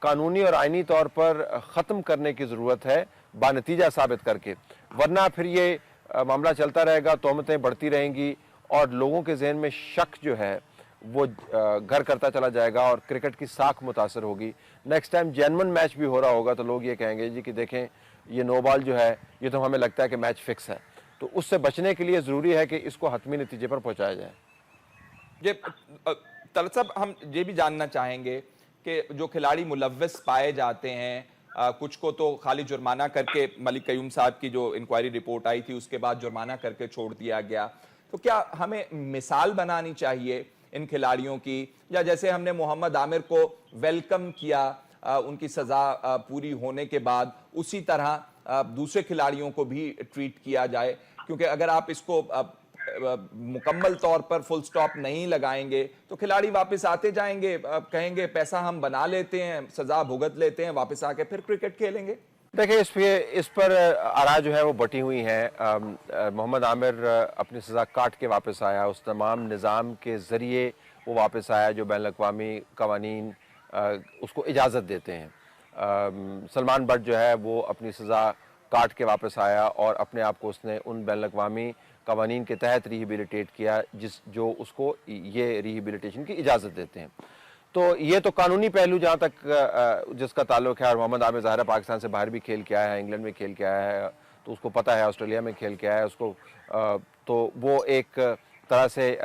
कानूनी और आइनी तौर पर ख़त्म करने की ज़रूरत है बानतीजा साबित करके, वरना फिर ये मामला चलता रहेगा, तोहमतें बढ़ती रहेंगी और लोगों के जहन में शक जो है वो घर करता चला जाएगा और क्रिकेट की साख मुतासर होगी। नेक्स्ट टाइम जेन्युइन मैच भी हो रहा होगा तो लोग ये कहेंगे जी कि देखें ये नो बॉल जो है ये तो हमें लगता है कि मैच फिक्स है। तो उससे बचने के लिए ज़रूरी है कि इसको हतमी नतीजे पर पहुँचाया जाए। ये तलत साहब, हम ये भी जानना चाहेंगे कि जो खिलाड़ी मुलव्वस पाए जाते हैं, कुछ को तो खाली जुर्माना करके, मलिक कयूम साहब की जो इंक्वायरी रिपोर्ट आई थी उसके बाद जुर्माना करके छोड़ दिया गया, तो क्या हमें मिसाल बनानी चाहिए इन खिलाड़ियों की, या जैसे हमने मोहम्मद आमिर को वेलकम किया उनकी सजा पूरी होने के बाद, उसी तरह दूसरे खिलाड़ियों को भी ट्रीट किया जाए? क्योंकि अगर आप इसको मुकम्मल तौर पर फुल स्टॉप नहीं लगाएंगे तो खिलाड़ी वापस आते जाएंगे, कहेंगे पैसा हम बना लेते हैं, सजा भुगत लेते हैं, वापस आके फिर क्रिकेट खेलेंगे। देखिए, इस पर आरा जो है वो बटी हुई हैं। मोहम्मद आमिर अपनी सज़ा काट के वापस आया, उस तमाम निज़ाम के ज़रिए वो वापस आया जो बैनुल अक़वामी क़वानीन उसको इजाज़त देते हैं। सलमान बट जो है वो अपनी सज़ा काट के वापस आया और अपने आप को उसने उन बैनुल अक़वामी क़वानीन के तहत रिहेबिलिटेट किया जो उसको ये रिहेबिलिटेशन की इजाज़त देते हैं। तो ये तो कानूनी पहलू जहाँ तक जिसका ताल्लुक है, और मोहम्मद आमिर ज़ाहिर पाकिस्तान से बाहर भी खेल के आया है, इंग्लैंड में खेल के आया है, तो उसको पता है, ऑस्ट्रेलिया में खेल के आया है उसको, तो वो एक तरह से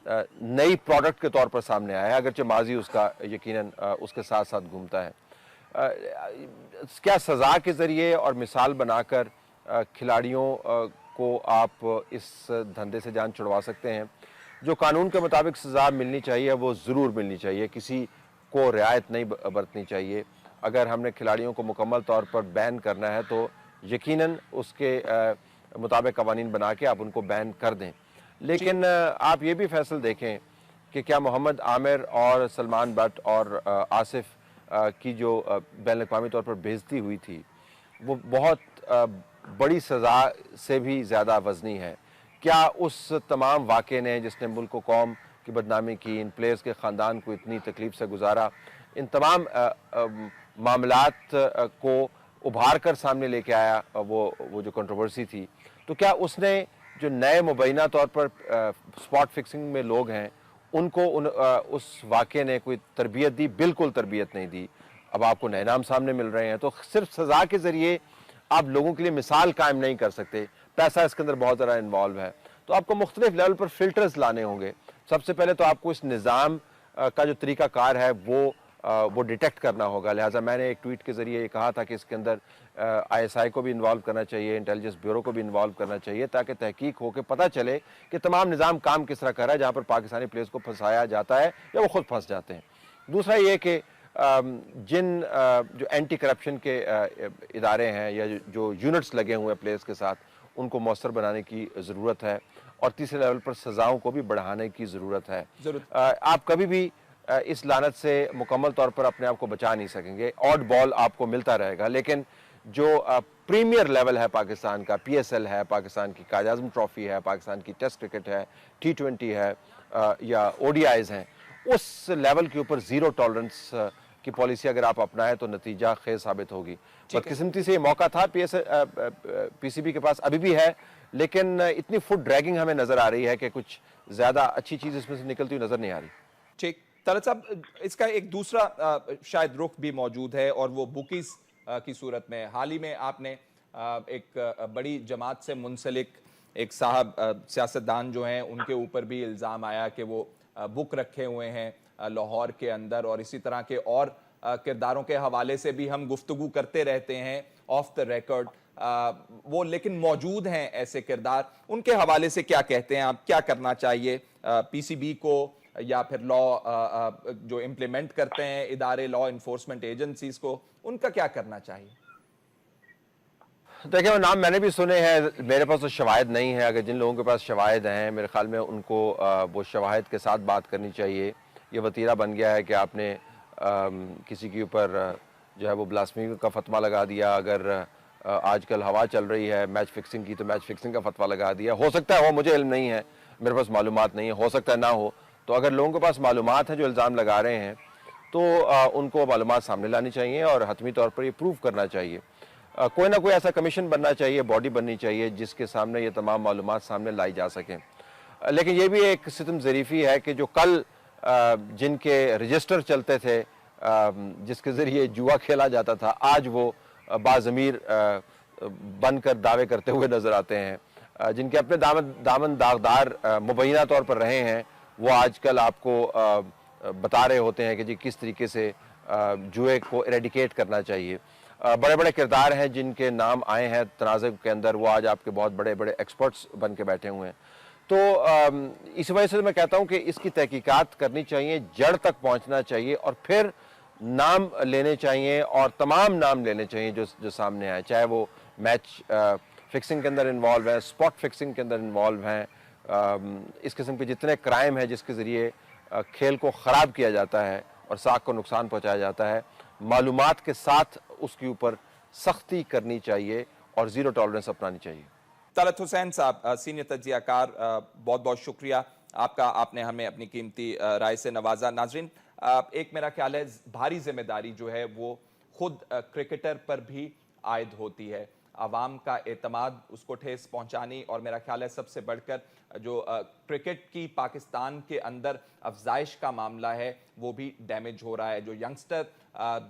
नई प्रोडक्ट के तौर पर सामने आया है, अगरचे माजी उसका यकीनन उसके साथ साथ घूमता है। क्या सज़ा के ज़रिए और मिसाल बनाकर खिलाड़ियों को आप इस धंधे से जान छुड़वा सकते हैं? जो कानून के मुताबिक सज़ा मिलनी चाहिए वो ज़रूर मिलनी चाहिए, किसी को रियायत नहीं बरतनी चाहिए। अगर हमने खिलाड़ियों को मुकम्मल तौर पर बैन करना है तो यकीनन उसके मुताबिक कवानीन बना के आप उनको बैन कर दें। लेकिन आप ये भी फैसला देखें कि क्या मोहम्मद आमिर और सलमान बट और आसिफ की जो बैनुल अक़वामी तौर पर बेइज्जती हुई थी वो बहुत बड़ी सज़ा से भी ज़्यादा वज़नी है? क्या उस तमाम वाक़े ने जिसने मुल्क व कौम की बदनामी की, इन प्लेयर्स के ख़ानदान को इतनी तकलीफ़ से गुजारा, इन तमाम मामलात को उभार कर सामने लेके आया, वो जो कंट्रोवर्सी थी, तो क्या उसने जो नए मुबैना तौर पर स्पॉट फिक्सिंग में लोग हैं उनको उस वाक़े ने कोई तरबियत दी? बिल्कुल तरबियत नहीं दी। अब आपको नए नाम सामने मिल रहे हैं, तो सिर्फ सज़ा के ज़रिए आप लोगों के लिए मिसाल कायम नहीं कर सकते। पैसा इसके अंदर बहुत ज़्यादा इन्वॉल्व है, तो आपको मुख्तलिफ लेवल पर फिल्टर्स लाने होंगे। सबसे पहले तो आपको इस निज़ाम का जो तरीक़ाकार है वो डिटेक्ट करना होगा। लिहाजा मैंने एक ट्वीट के ज़रिए ये कहा था कि इसके अंदर ISI को भी इन्वॉल्व करना चाहिए, इंटेलिजेंस ब्यूरो को भी इन्वॉल्व करना चाहिए, ताकि तहकीक हो के पता चले कि तमाम निज़ाम काम किस तरह कर रहा है, जहाँ पर पाकिस्तानी प्लेयर्स को फंसाया जाता है या वो खुद फंस जाते हैं। दूसरा ये कि जिन जो एंटी करप्शन के इदारे हैं या जो यूनिट्स लगे हुए हैं प्लेयर्स के साथ, उनको मौसर बनाने की ज़रूरत है। और तीसरे लेवल पर सज़ाओं को भी बढ़ाने की ज़रूरत है। आप कभी भी इस लानत से मुकम्मल तौर पर अपने आप को बचा नहीं सकेंगे। ऑड बॉल आपको मिलता रहेगा, लेकिन जो प्रीमियर लेवल है पाकिस्तान का, PSL है, पाकिस्तान की कायद आज़म ट्रॉफ़ी है, पाकिस्तान की टेस्ट क्रिकेट है, T20 है या ODIs हैं, उस लेवल के ऊपर ज़ीरो टॉलरेंस की पॉलिसी अगर आप अपनाएं तो नतीजा खेज साबित होगी। बदकिस्मती से ये मौका था PCB के पास, अभी भी है, लेकिन इतनी फुट ड्रैगिंग हमें नज़र आ रही है कि कुछ ज़्यादा अच्छी चीज़ इसमें से निकलती हुई नज़र नहीं आ रही। ठीक, तलत साहब, इसका एक दूसरा शायद रुख भी मौजूद है, और वो बुकीज़ की सूरत में। हाल ही में आपने एक बड़ी जमात से मुंसलिक एक साहब सियासतदान जो हैं उनके ऊपर भी इल्ज़ाम आया कि वो बुक रखे हुए हैं लाहौर के अंदर, और इसी तरह के और किरदारों के हवाले से भी हम गुफ्तगू करते रहते हैं ऑफ द रिकॉर्ड, वो लेकिन मौजूद हैं ऐसे किरदार, उनके हवाले से क्या कहते हैं आप? क्या करना चाहिए PCB को, या फिर लॉ जो इम्प्लीमेंट करते हैं इदारे, लॉ इन्फोर्समेंट एजेंसीज को, उनका क्या करना चाहिए? देखिए, वो नाम मैंने भी सुने हैं, मेरे पास तो शवाहिद नहीं है। अगर जिन लोगों के पास शवाहिद हैं, मेरे ख्याल में उनको वो शवाहिद के साथ बात करनी चाहिए। ये वतीरा बन गया है कि आपने किसी के ऊपर जो है वो ब्लास्फेमी का फतवा लगा दिया। अगर आजकल हवा चल रही है मैच फिक्सिंग की, तो मैच फिक्सिंग का फतवा लगा दिया। हो सकता है हो, मुझे इल्म नहीं है, मेरे पास मालूमात नहीं है, हो सकता है ना हो। तो अगर लोगों के पास मालूमात है जो इल्ज़ाम लगा रहे हैं, तो उनको मालूमात सामने लानी चाहिए और हतमी तौर पर ये प्रूव करना चाहिए। कोई ना कोई ऐसा कमीशन बनना चाहिए, बॉडी बननी चाहिए जिसके सामने ये तमाम मालूमात सामने लाई जा सकें। लेकिन ये भी एक सितम ज़रीफ़ी है कि जो कल जिनके रजिस्टर चलते थे, जिसके ज़रिए जुआ खेला जाता था, आज वो बाज़मीर बनकर दावे करते हुए नज़र आते हैं। जिनके अपने दामन दागदार मुबैना तौर पर रहे हैं, वो आजकल आपको बता रहे होते हैं कि जी किस तरीके से जुए को इरेडिकेट करना चाहिए। बड़े बड़े किरदार हैं जिनके नाम आए हैं तनाज़ुर के अंदर, वो आज आपके बहुत बड़े बड़े एक्सपर्ट्स बन के बैठे हुए हैं। तो इस वजह से मैं कहता हूं कि इसकी तहकीकात करनी चाहिए, जड़ तक पहुंचना चाहिए और फिर नाम लेने चाहिए और तमाम नाम लेने चाहिए जो सामने आए, चाहे वो मैच फिक्सिंग के अंदर इन्वॉल्व है, स्पॉट फिक्सिंग के अंदर इन्वॉल्व हैं, इस किस्म के जितने क्राइम है जिसके ज़रिए खेल को ख़राब किया जाता है और साख को नुकसान पहुंचाया जाता है, मालूमात के साथ उसके ऊपर सख्ती करनी चाहिए और ज़ीरो टॉलरेंस अपनानी चाहिए। तलत हुसैन साहब, सीनियर तज्जियाकार, बहुत बहुत शुक्रिया आपका, आपने हमें अपनी कीमती राय से नवाजा। नाजरीन, एक मेरा ख्याल है भारी जिम्मेदारी जो है वो खुद क्रिकेटर पर भी आयद होती है, आवाम का एतमाद उसको ठेस पहुंचानी, और मेरा ख्याल है सबसे बढ़कर जो क्रिकेट की पाकिस्तान के अंदर अफजाइश का मामला है वो भी डैमेज हो रहा है। जो यंगस्टर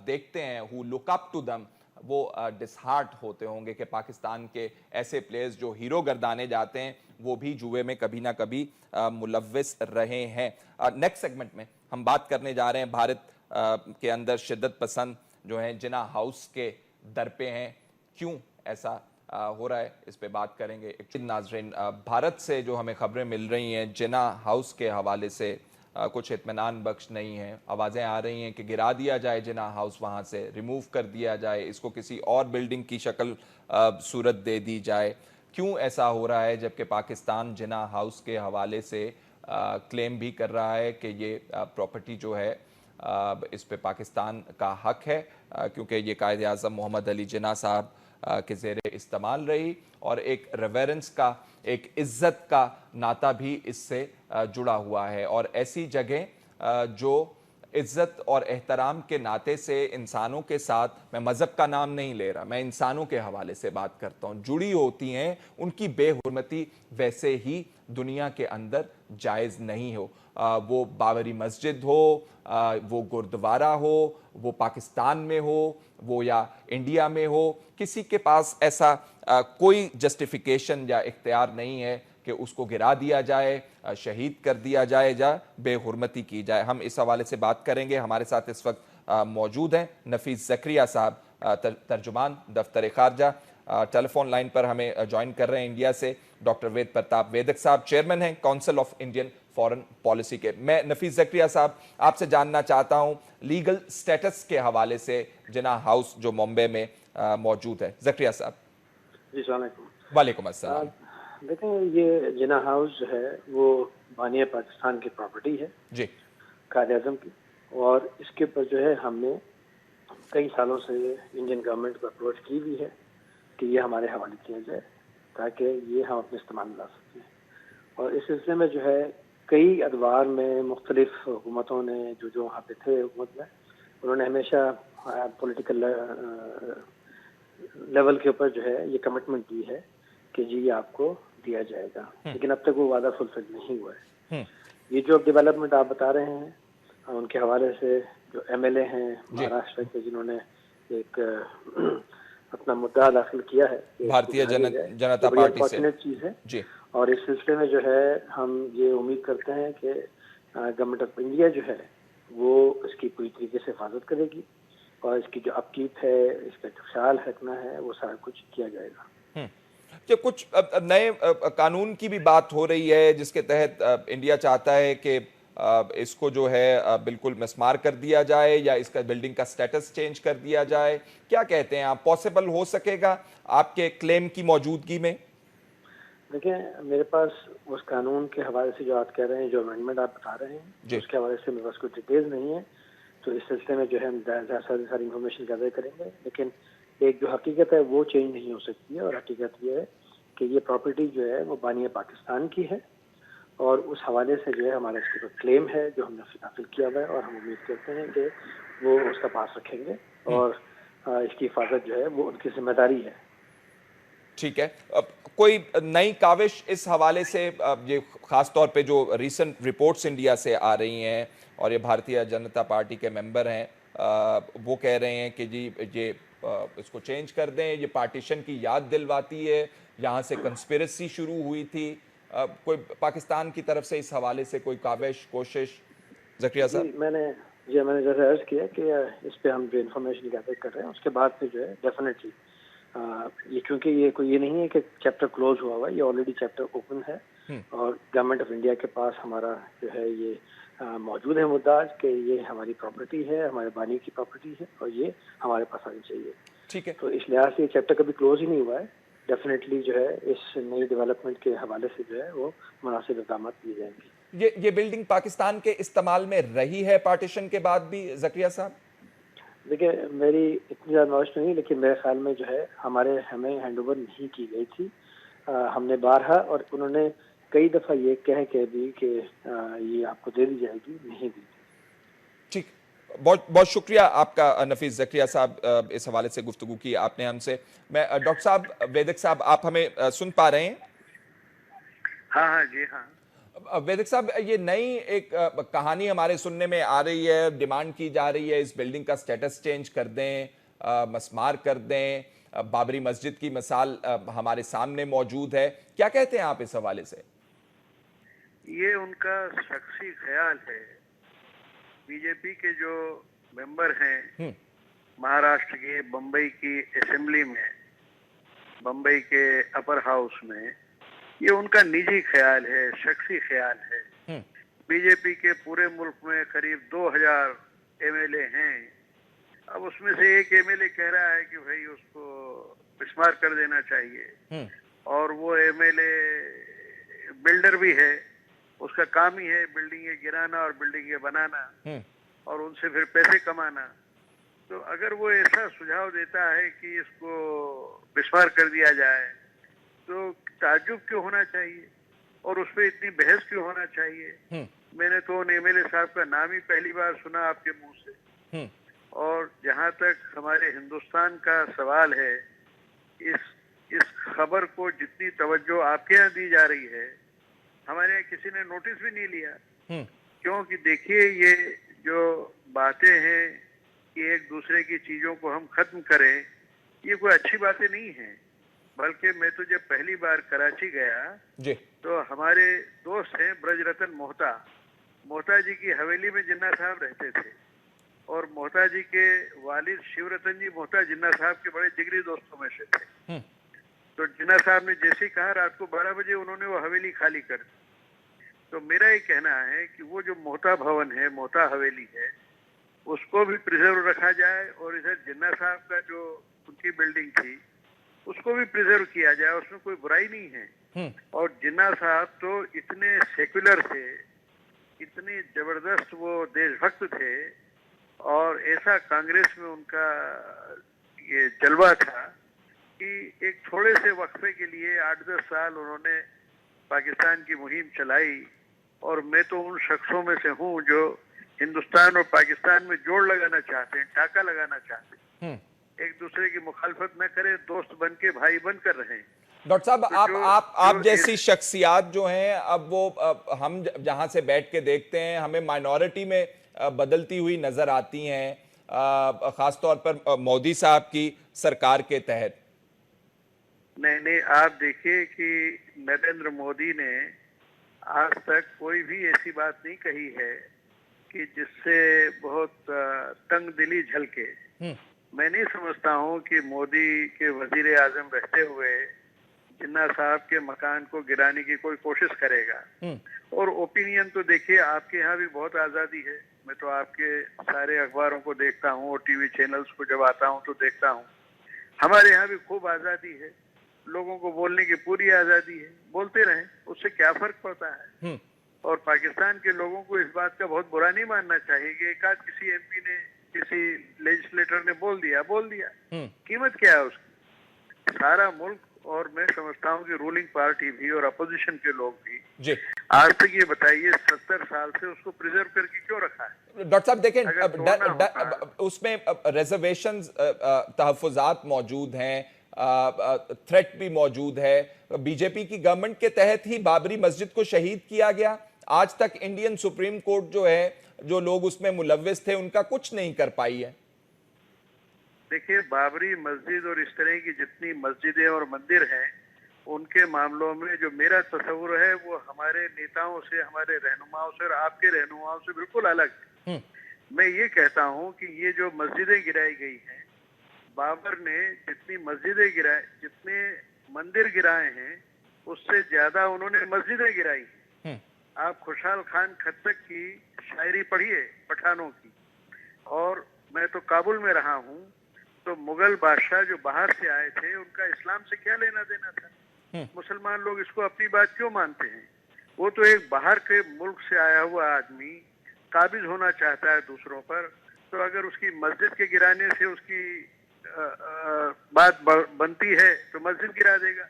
देखते हैं हु लुक अप टू दम, वो डिसहार्ट होते होंगे कि पाकिस्तान के ऐसे प्लेयर्स जो हीरो गर्दाने जाते हैं वो भी जुए में कभी ना कभी मुलव्विस रहे हैं। नेक्स्ट सेगमेंट में हम बात करने जा रहे हैं भारत के अंदर शिद्दत पसंद जो हैं जिना हाउस के दर पे हैं, क्यों ऐसा हो रहा है, इस पे बात करेंगे। नाजरीन, भारत से जो हमें खबरें मिल रही हैं जिना हाउस के हवाले से कुछ इत्मीनान बख्श नहीं है। आवाज़ें आ रही हैं कि गिरा दिया जाए जिना हाउस, वहाँ से रिमूव कर दिया जाए, इसको किसी और बिल्डिंग की शक्ल सूरत दे दी जाए। क्यों ऐसा हो रहा है जबकि पाकिस्तान जिना हाउस के हवाले से क्लेम भी कर रहा है कि ये प्रॉपर्टी जो है इस पे पाकिस्तान का हक है, क्योंकि ये कायद आज़म मोहम्मद अली जिना साहब के ज़ेरे इस्तेमाल रही, और एक रेवरेंस का, एक इज़्ज़त का नाता भी इससे जुड़ा हुआ है। और ऐसी जगह जो इज़्ज़त और एहतराम के नाते से इंसानों के साथ, मैं मज़हब का नाम नहीं ले रहा, मैं इंसानों के हवाले से बात करता हूँ, जुड़ी होती हैं, उनकी बेहुरमती वैसे ही दुनिया के अंदर जायज़ नहीं हो। वो बाबरी मस्जिद हो, वो गुरुद्वारा हो, वो पाकिस्तान में हो, वो या इंडिया में हो, किसी के पास ऐसा कोई जस्टिफिकेशन या इख्तियार नहीं है कि उसको गिरा दिया जाए, शहीद कर दिया जाए या बेहुरमती की जाए। हम इस हवाले से बात करेंगे। हमारे साथ इस वक्त मौजूद हैं नफीस ज़करिया साहब, तर्जुमान दफ्तर खारजा। टेलीफोन लाइन पर हमें ज्वाइन कर रहे हैं इंडिया से डॉक्टर वेद प्रताप वेदक साहब, चेयरमैन हैं council of Indian foreign policy के। मैं नफीस ज़करिया साहब आपसे जानना चाहता हूं लीगल स्टेटस के हवाले से जिना हाउस जो मुंबई में मौजूद है। ज़करिया साहब। जी, अस्सलाम वालेकुम। वालेकुम अस्सलाम। देखें, ये जिना हाउस जो है वो बानिया पाकिस्तान की प्रॉपर्टी है जी, कायद आज़म की, और इसके ऊपर जो है हमने कई सालों से इंडियन गवर्नमेंट को अप्रोच की भी है कि ये हमारे हवाले किया जाए ताकि ये हम अपने इस्तेमाल में ला सकते हैं। और इस सिलसिले में जो है कई अदवार में मुख्तलिफ हुकूमतों ने जो वहाँ पे थे हुकूमत में, उन्होंने हमेशा पॉलिटिकल लेवल के ऊपर जो है ये कमिटमेंट दी है कि जी ये आपको दिया जाएगा, लेकिन अब तक वो वादा फुलफिल नहीं हुआ है। ये जो डेवलपमेंट आप बता रहे हैं उनके हवाले से जो एमएलए हैं महाराष्ट्र के जिन्होंने एक अपना मुद्दा दाखिल किया है भारतीय जनता पार्टी से, चीज़ है जी। और इस सिलसिले में जो है हम ये उम्मीद करते हैं कि गवर्नमेंट ऑफ इंडिया जो है वो इसकी पूरी तरीके से हिफाजत करेगी और इसकी जो अपकीप है, इसका जो ख्याल रखना है, वो सारा कुछ किया जाएगा। कि कुछ नए कानून की भी बात हो रही है जिसके तहत इंडिया चाहता है कि इसको जो है बिल्कुल मिसमार कर दिया जाए या इसका बिल्डिंग का स्टेटस चेंज कर दिया जाए। क्या कहते हैं आप, पॉसिबल हो सकेगा आपके क्लेम की मौजूदगी में? देखिए, मेरे पास उस कानून के हवाले से जो आप कह रहे हैं, जो अमेंडमेंट आप बता रहे हैं, उसके हवाले से मेरे पास कोई डिटेल्स नहीं है, तो इस सिलसिले में जो है हम सारी इंफॉर्मेशन गैदर करेंगे। लेकिन एक जो हकीकत है वो चेंज नहीं हो सकती है, और हकीकत ये है कि ये प्रॉपर्टी जो है वो बानिया पाकिस्तान की है, और उस हवाले से जो है हमारा इसके ऊपर क्लेम है जो हमने दाखिल किया हुआ है, और हम उम्मीद करते हैं कि वो उसका पास रखेंगे और इसकी हिफाजत जो है वो उनकी जिम्मेदारी है। ठीक है, कोई नई काविश इस हवाले से, ये खास तौर पे जो रीसेंट रिपोर्ट्स इंडिया से आ रही हैं और ये भारतीय जनता पार्टी के मेंबर हैं वो कह रहे हैं कि जी ये इसको चेंज कर दें। ये पार्टीशन की याद दिलवाती है, यहाँ से कंस्पिरेसी शुरू हुई थी। कोई पाकिस्तान की तरफ से इस हवाले से कोई काविश, कोशिश? ज़करिया साहब। मैंने जैसे अर्ज किया कि इस पे हम जो इन्फॉर्मेशन गैदर कर रहे हैं उसके बाद में जो है डेफिनेटली ये, क्योंकि ये नहीं है कि चैप्टर क्लोज हुआ है, ये ऑलरेडी चैप्टर ओपन है और गवर्नमेंट ऑफ इंडिया के पास हमारा जो है ये मौजूद है मुद्दा कि ये हमारी प्रॉपर्टी है, हमारे बानी की प्रॉपर्टी है और ये हमारे पास आनी चाहिए। ठीक है। तो इस लिहाज से ये चैप्टर कभी क्लोज ही नहीं हुआ है। डेफिनेटली जो है इस नई डेवलपमेंट के हवाले से जो है वो मुनासिब इक़दाम दिए जाएंगे। ये बिल्डिंग पाकिस्तान के इस्तेमाल में रही है पार्टीशन के बाद भी ज़करिया साहब? देखिए, मेरी इतनी ज़्यादा नॉलेज नहीं, लेकिन मेरे ख्याल में जो है हमें हैंडओवर नहीं की गई थी। हमने बारहा और उन्होंने कई दफ़ा ये कह के भी कि ये आपको दे दी जाएगी, नहीं दी। ठीक, बहुत बहुत शुक्रिया आपका नफीस ज़करिया साहब, इस हवाले से गुफ्तगू की आपने हमसे। मैं डॉक्टर साहब, वैदिक साहब, आप हमें सुन पा रहे हैं? हाँ जी हाँ। वैदिक साहब, ये नई एक कहानी हमारे सुनने में आ रही है, डिमांड की जा रही है इस बिल्डिंग का स्टेटस चेंज कर दें, मस्मार कर दें। बाबरी मस्जिद की मिसाल हमारे सामने मौजूद है। क्या कहते हैं आप इस हवाले से? ये उनका शख्सी ख्याल है। बीजेपी के जो मेंबर हैं महाराष्ट्र के बम्बई की असेंबली में, बम्बई के अपर हाउस में, ये उनका निजी ख्याल है, शख्सी ख्याल है। बीजेपी के पूरे मुल्क में करीब 2000 एमएलए हैं। अब उसमें से एक एमएलए कह रहा है कि भाई उसको मिसमार कर देना चाहिए, और वो एमएलए बिल्डर भी है, उसका काम ही है बिल्डिंगें गिराना और बिल्डिंगें बनाना और उनसे फिर पैसे कमाना। तो अगर वो ऐसा सुझाव देता है कि इसको मिसमार कर दिया जाए तो ताज्जुब क्यों होना चाहिए और उस पर इतनी बहस क्यों होना चाहिए? मैंने तो उन एमएलए साहब का नाम ही पहली बार सुना आपके मुंह से। और जहां तक हमारे हिंदुस्तान का सवाल है, इस खबर को जितनी तवज्जो आपके यहाँ दी जा रही है, हमारे यहाँ किसी ने नोटिस भी नहीं लिया। क्योंकि देखिए, ये जो बातें हैं कि एक दूसरे की चीजों को हम खत्म करें, ये कोई अच्छी बातें नहीं है। बल्कि मैं तो जब पहली बार कराची गया जी, तो हमारे दोस्त हैं ब्रजरतन मोहता जी की हवेली में जिन्ना साहब रहते थे, और मोहता जी के वालिद शिवरतन जी मोहता जिन्ना साहब के बड़े जिगरी दोस्तों में से थे। तो जिन्ना साहब ने जैसे ही कहा रात को 12 बजे उन्होंने वो हवेली खाली कर दी। तो मेरा ये कहना है कि वो जो मोहता भवन है, मोहता हवेली है, उसको भी प्रिजर्व रखा जाए, और इधर जिन्ना साहब का जो उनकी बिल्डिंग थी उसको भी प्रिजर्व किया जाए, उसमें कोई बुराई नहीं है। और जिन्ना साहब तो इतने सेक्युलर थे, इतने जबरदस्त वो देशभक्त थे, और ऐसा कांग्रेस में उनका ये जलवा था कि एक थोड़े से वक्फे के लिए 8-10 साल उन्होंने पाकिस्तान की मुहिम चलाई। और मैं तो उन शख्सों में से हूँ जो हिंदुस्तान और पाकिस्तान में जोड़ लगाना चाहते हैं, टाका लगाना चाहते हैं, एक दूसरे की मुखालफत न करें, दोस्त बन के भाई बन कर रहे हैं। डॉक्टर साहब, तो आप जैसी शख्सियात जो हैं, अब वो हम जहां से बैठ के देखते हैं, हमें माइनॉरिटी में बदलती हुई नजर आती हैं, खासतौर पर मोदी साहब की सरकार के तहत। नहीं, आप देखिए कि नरेंद्र मोदी ने आज तक कोई भी ऐसी बात नहीं कही है कि जिससे बहुत तंग दिली झलके। मैं नहीं समझता हूँ कि मोदी के वजीर आजम रहते हुए जिन्ना साहब के मकान को गिराने की कोई कोशिश करेगा। और ओपिनियन तो देखिए, आपके यहाँ भी बहुत आज़ादी है। मैं तो आपके सारे अखबारों को देखता हूँ और टीवी चैनल्स को जब आता हूँ तो देखता हूँ। हमारे यहाँ भी खूब आज़ादी है, लोगों को बोलने की पूरी आज़ादी है, बोलते रहें, उससे क्या फर्क पड़ता है। और पाकिस्तान के लोगों को इस बात का बहुत बुरा नहीं मानना चाहिए कि एक आध किसी एमपी ने, किसी लेजिस्लेटर ने बोल दिया। कीमत क्या है उसकी? सारा मुल्क, और मैं समझता हूँ कि रूलिंग पार्टी भी और अपोजिशन के लोग भी जी, आज तक ये बताइए 70 साल से उसको प्रिजर्व करके क्यों रखा है? डॉक्टर साहब देखें, उसमें रिजर्वेशंस, तहफ़्फ़ुज़ात मौजूद हैं, थ्रेट भी मौजूद है। बीजेपी की गवर्नमेंट के तहत ही बाबरी मस्जिद को शहीद किया गया। आज तक इंडियन सुप्रीम कोर्ट जो है, जो लोग उसमें मुलव्विस थे, उनका कुछ नहीं कर पाई है। देखिए, बाबरी मस्जिद और इस तरह की जितनी मस्जिदें और मंदिर हैं, उनके मामलों में जो मेरा तस्वुर है वो हमारे नेताओं से, हमारे रहनुमाओं से और आपके रहनुमाओं से बिल्कुल अलग है। मैं ये कहता हूँ कि ये जो मस्जिदें गिराई गई हैं, बाबर ने जितनी मस्जिदें गिराए, जितने मंदिर गिराए हैं, उससे ज्यादा उन्होंने मस्जिदें गिराई। आप खुशहाल खान खट्टक की शायरी पढ़िए पठानों की। और मैं तो काबुल में रहा हूँ, तो मुगल बादशाह जो बाहर से आए थे, उनका इस्लाम से क्या लेना देना था? मुसलमान लोग इसको अपनी बात क्यों मानते हैं? वो तो एक बाहर के मुल्क से आया हुआ आदमी काबिज होना चाहता है दूसरों पर, तो अगर उसकी मस्जिद के गिराने से उसकी बात बनती है तो मस्जिद गिरा देगा,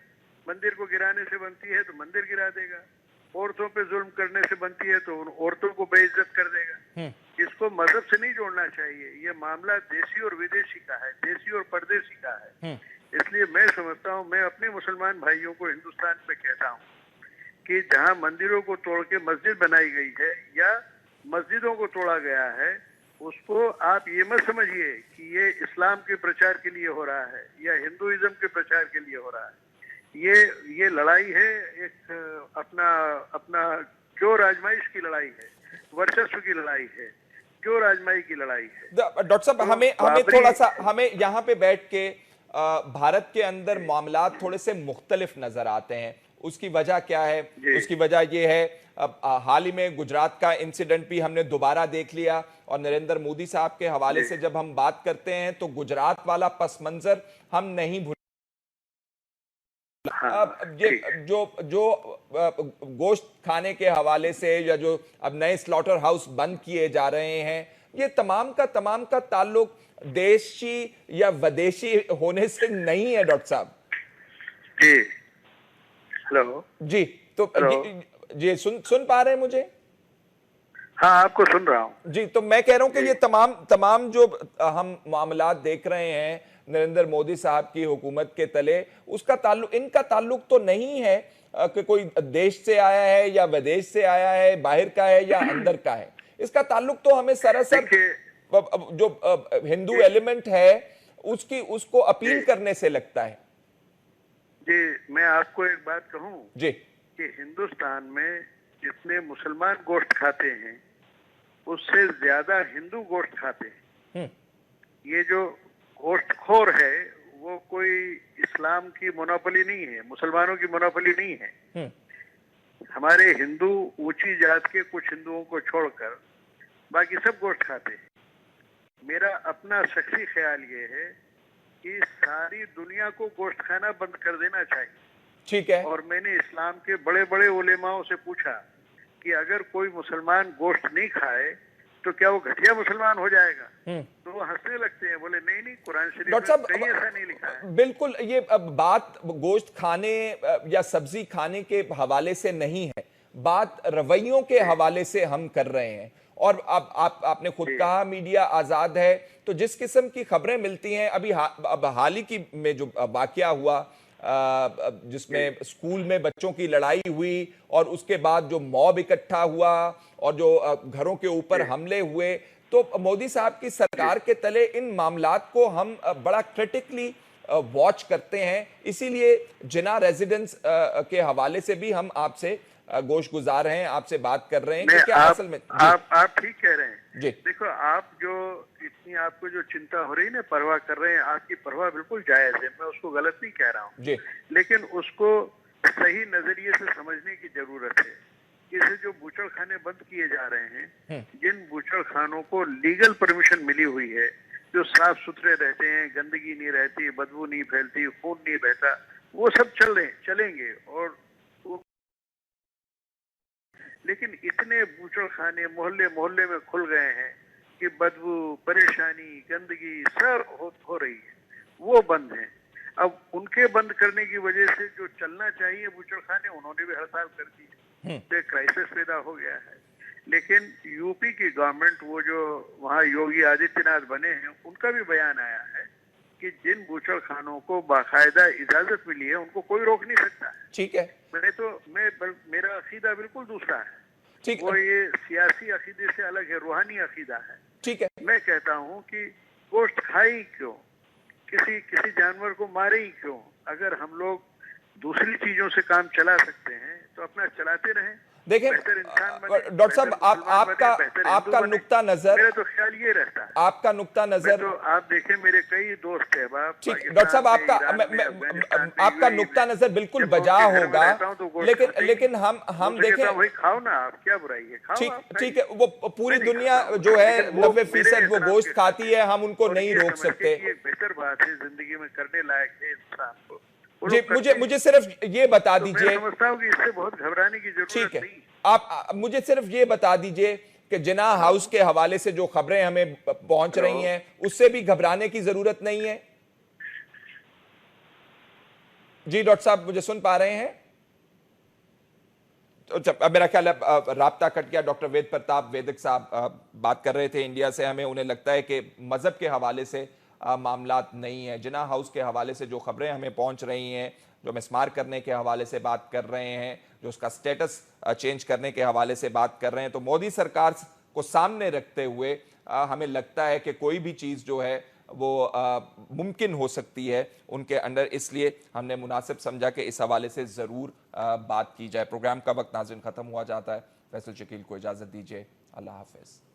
मंदिर को गिराने से बनती है तो मंदिर गिरा देगा, औरतों पे जुल्म करने से बनती है तो उन औरतों को बेइज्जत कर देगा। इसको मजहब से नहीं जोड़ना चाहिए। ये मामला देशी और विदेशी का है, देशी और परदेशी का है। इसलिए मैं समझता हूँ, मैं अपने मुसलमान भाइयों को हिंदुस्तान में कहता हूँ कि जहाँ मंदिरों को तोड़ के मस्जिद बनाई गई है या मस्जिदों को तोड़ा गया है, उसको आप ये मत समझिए कि ये इस्लाम के प्रचार के लिए हो रहा है या हिंदुइज्म के प्रचार के लिए हो रहा है। ये लड़ाई है एक अपना जोर आजमाइश की लड़ाई है, वर्चस्व की लड़ाई है, जोर आजमाई की लड़ाई है। डॉक्टर साहब, तो हमें थोड़ा सा, हमें यहाँ पे बैठ के भारत के अंदर मामलात थोड़े से मुख्तलिफ नजर आते हैं। उसकी वजह क्या है? उसकी वजह ये है, हाल ही में गुजरात का इंसिडेंट भी हमने दोबारा देख लिया, और नरेंद्र मोदी साहब के हवाले से जब हम बात करते हैं तो गुजरात वाला पस मंजर हम नहीं भूल। ये जो गोश्त खाने के हवाले से या जो अब नए स्लॉटर हाउस बंद किए जा रहे हैं, ये तमाम का ताल्लुक देशी या विदेशी होने से नहीं है डॉक्टर साहब। जी, हेलो जी, तो जी सुन पा रहे हैं मुझे? हाँ, आपको सुन रहा हूं जी। तो मैं कह रहा हूं कि ये तमाम जो हम मामलात देख रहे हैं नरेंद्र मोदी साहब की हुकूमत के तले, उसका ताल्लुक, इनका ताल्लुक तो नहीं है कि कोई देश से आया है या विदेश से आया है, बाहर का है या अंदर का है। इसका ताल्लुक तो हमें सरासर जो हिंदू एलिमेंट है उसको अपील करने से लगता है। जी, मैं आपको एक बात कहूं जी, कि हिंदुस्तान में जितने मुसलमान गोश्त खाते हैं उससे ज्यादा हिंदू गोश्त खाते हैं। ये जो गोश्तखोर है वो कोई इस्लाम की मोनोपोली नहीं है, मुसलमानों की मोनोपोली नहीं है। हमारे हिंदू ऊंची जात के कुछ हिंदुओं को छोड़कर बाकी सब गोश्त खाते हैं। मेरा अपना शख्सी ख्याल ये है कि सारी दुनिया को गोश्त खाना बंद कर देना चाहिए। ठीक है। और मैंने इस्लाम के बड़े बड़े उलेमाओं से पूछा कि अगर कोई मुसलमान गोश्त नहीं खाए तो क्या वो घटिया मुसलमान हो जाएगा? तो वो हंसने लगते हैं, बोले नहीं, कुरान शरीफ में कहीं ऐसा नहीं लिखा है। बिल्कुल, ये बात गोश्त खाने या सब्जी खाने के हवाले से नहीं है, बात रवैयों के हवाले से हम कर रहे हैं। और अब आपने खुद कहा मीडिया आजाद है, तो जिस किस्म की खबरें मिलती हैं, अभी अब हाल ही की में जो वाकया हुआ जिसमें स्कूल में बच्चों की लड़ाई हुई और उसके बाद जो मॉब इकट्ठा हुआ और जो घरों के ऊपर हमले हुए, तो मोदी साहब की सरकार के तले इन मामलात को हम बड़ा क्रिटिकली वॉच करते हैं। इसीलिए जिना रेजिडेंस के हवाले से भी हम आपसे गोश गुजार हैं, आपसे बात कर रहे हैं कि क्या असल में आप ठीक कह रहे हैं जी। देखो, आप जो इतनी आपको जो चिंता हो रही है ना, परवाह कर रहे हैं, आपकी परवाह बिल्कुल जायज है, मैं उसको गलत नहीं कह रहा हूँ, लेकिन उसको सही नजरिए से समझने की जरूरत है। इसे जो बूचड़ खाने बंद किए जा रहे हैं, जिन बूचड़ खानों को लीगल परमिशन मिली हुई है, जो साफ सुथरे रहते हैं, गंदगी नहीं रहती, बदबू नहीं फैलती, खून नहीं बहता, वो सब चलेंगे। और लेकिन इतने बूचड़ खाने मोहल्ले मोहल्ले में खुल गए हैं कि बदबू, परेशानी, गंदगी सब हो रही है, वो बंद है। अब उनके बंद करने की वजह से जो चलना चाहिए बूचड़ खाने, उन्होंने भी हड़ताल कर दी है, तो क्राइसिस पैदा हो गया है। लेकिन यूपी की गवर्नमेंट, वो जो वहाँ योगी आदित्यनाथ बने हैं, उनका भी बयान आया है कि जिन बूचड़ खानों को बाकायदा इजाजत मिली है उनको कोई रोक नहीं सकता। ठीक है। मेरा अकीदा बिल्कुल दूसरा है। ठीक, वो ये सियासी अकीदे से अलग है, रूहानी अकीदा है। ठीक है। मैं कहता हूँ कि गोश्त खाई क्यों, किसी किसी जानवर को मारे ही क्यों? अगर हम लोग दूसरी चीजों से काम चला सकते हैं तो अपना चलाते रहें। देखिए डॉक्टर साहब, आपका नुक्ता नजर, मेरा तो ख्याल ये रहता है, आपका नुक्ता नजर, तो आप देखें मेरे कई दोस्त हैं बाप, ठीक डॉक्टर साहब, आपका नुक्ता नजर बिल्कुल बजा होगा, लेकिन हम देखें, वही खाओ ना आप, क्या बुराई है, खाओ आप, ठीक है, वो पूरी दुनिया जो है 90% वो गोश्त खाती है, हम उनको नहीं रोक सकते। एक बेहतर बात है, जिंदगी में करने लायक है इंसान को। जी, मुझे सिर्फ ये बता दीजिए, मैं समझता हूं कि इससे बहुत घबराने की जरूरत ठीक है, नहीं। आप मुझे सिर्फ ये बता दीजिए कि जिन्ना हाउस के हवाले से जो खबरें हमें पहुंच रही हैं, उससे भी घबराने की जरूरत नहीं है। जी डॉक्टर साहब, मुझे सुन पा रहे हैं? तो अब मेरा ख्याल है राब्ता कट गया। डॉक्टर वेद प्रताप वेदिक साहब बात कर रहे थे इंडिया से। हमें उन्हें लगता है कि मजहब के हवाले से मामलात नहीं है। जिन्ना हाउस के हवाले से जो खबरें हमें पहुंच रही हैं, जो मिसमार करने के हवाले से बात कर रहे हैं, जो उसका स्टेटस चेंज करने के हवाले से बात कर रहे हैं, तो मोदी सरकार को सामने रखते हुए हमें लगता है कि कोई भी चीज़ जो है वो मुमकिन हो सकती है उनके अंडर। इसलिए हमने मुनासिब समझा कि इस हवाले से ज़रूर बात की जाए। प्रोग्राम का वक्त नाज़रीन ख़त्म हुआ जाता है। फैसल शकील को इजाज़त दीजिए। अल्लाह हाफ़िज़।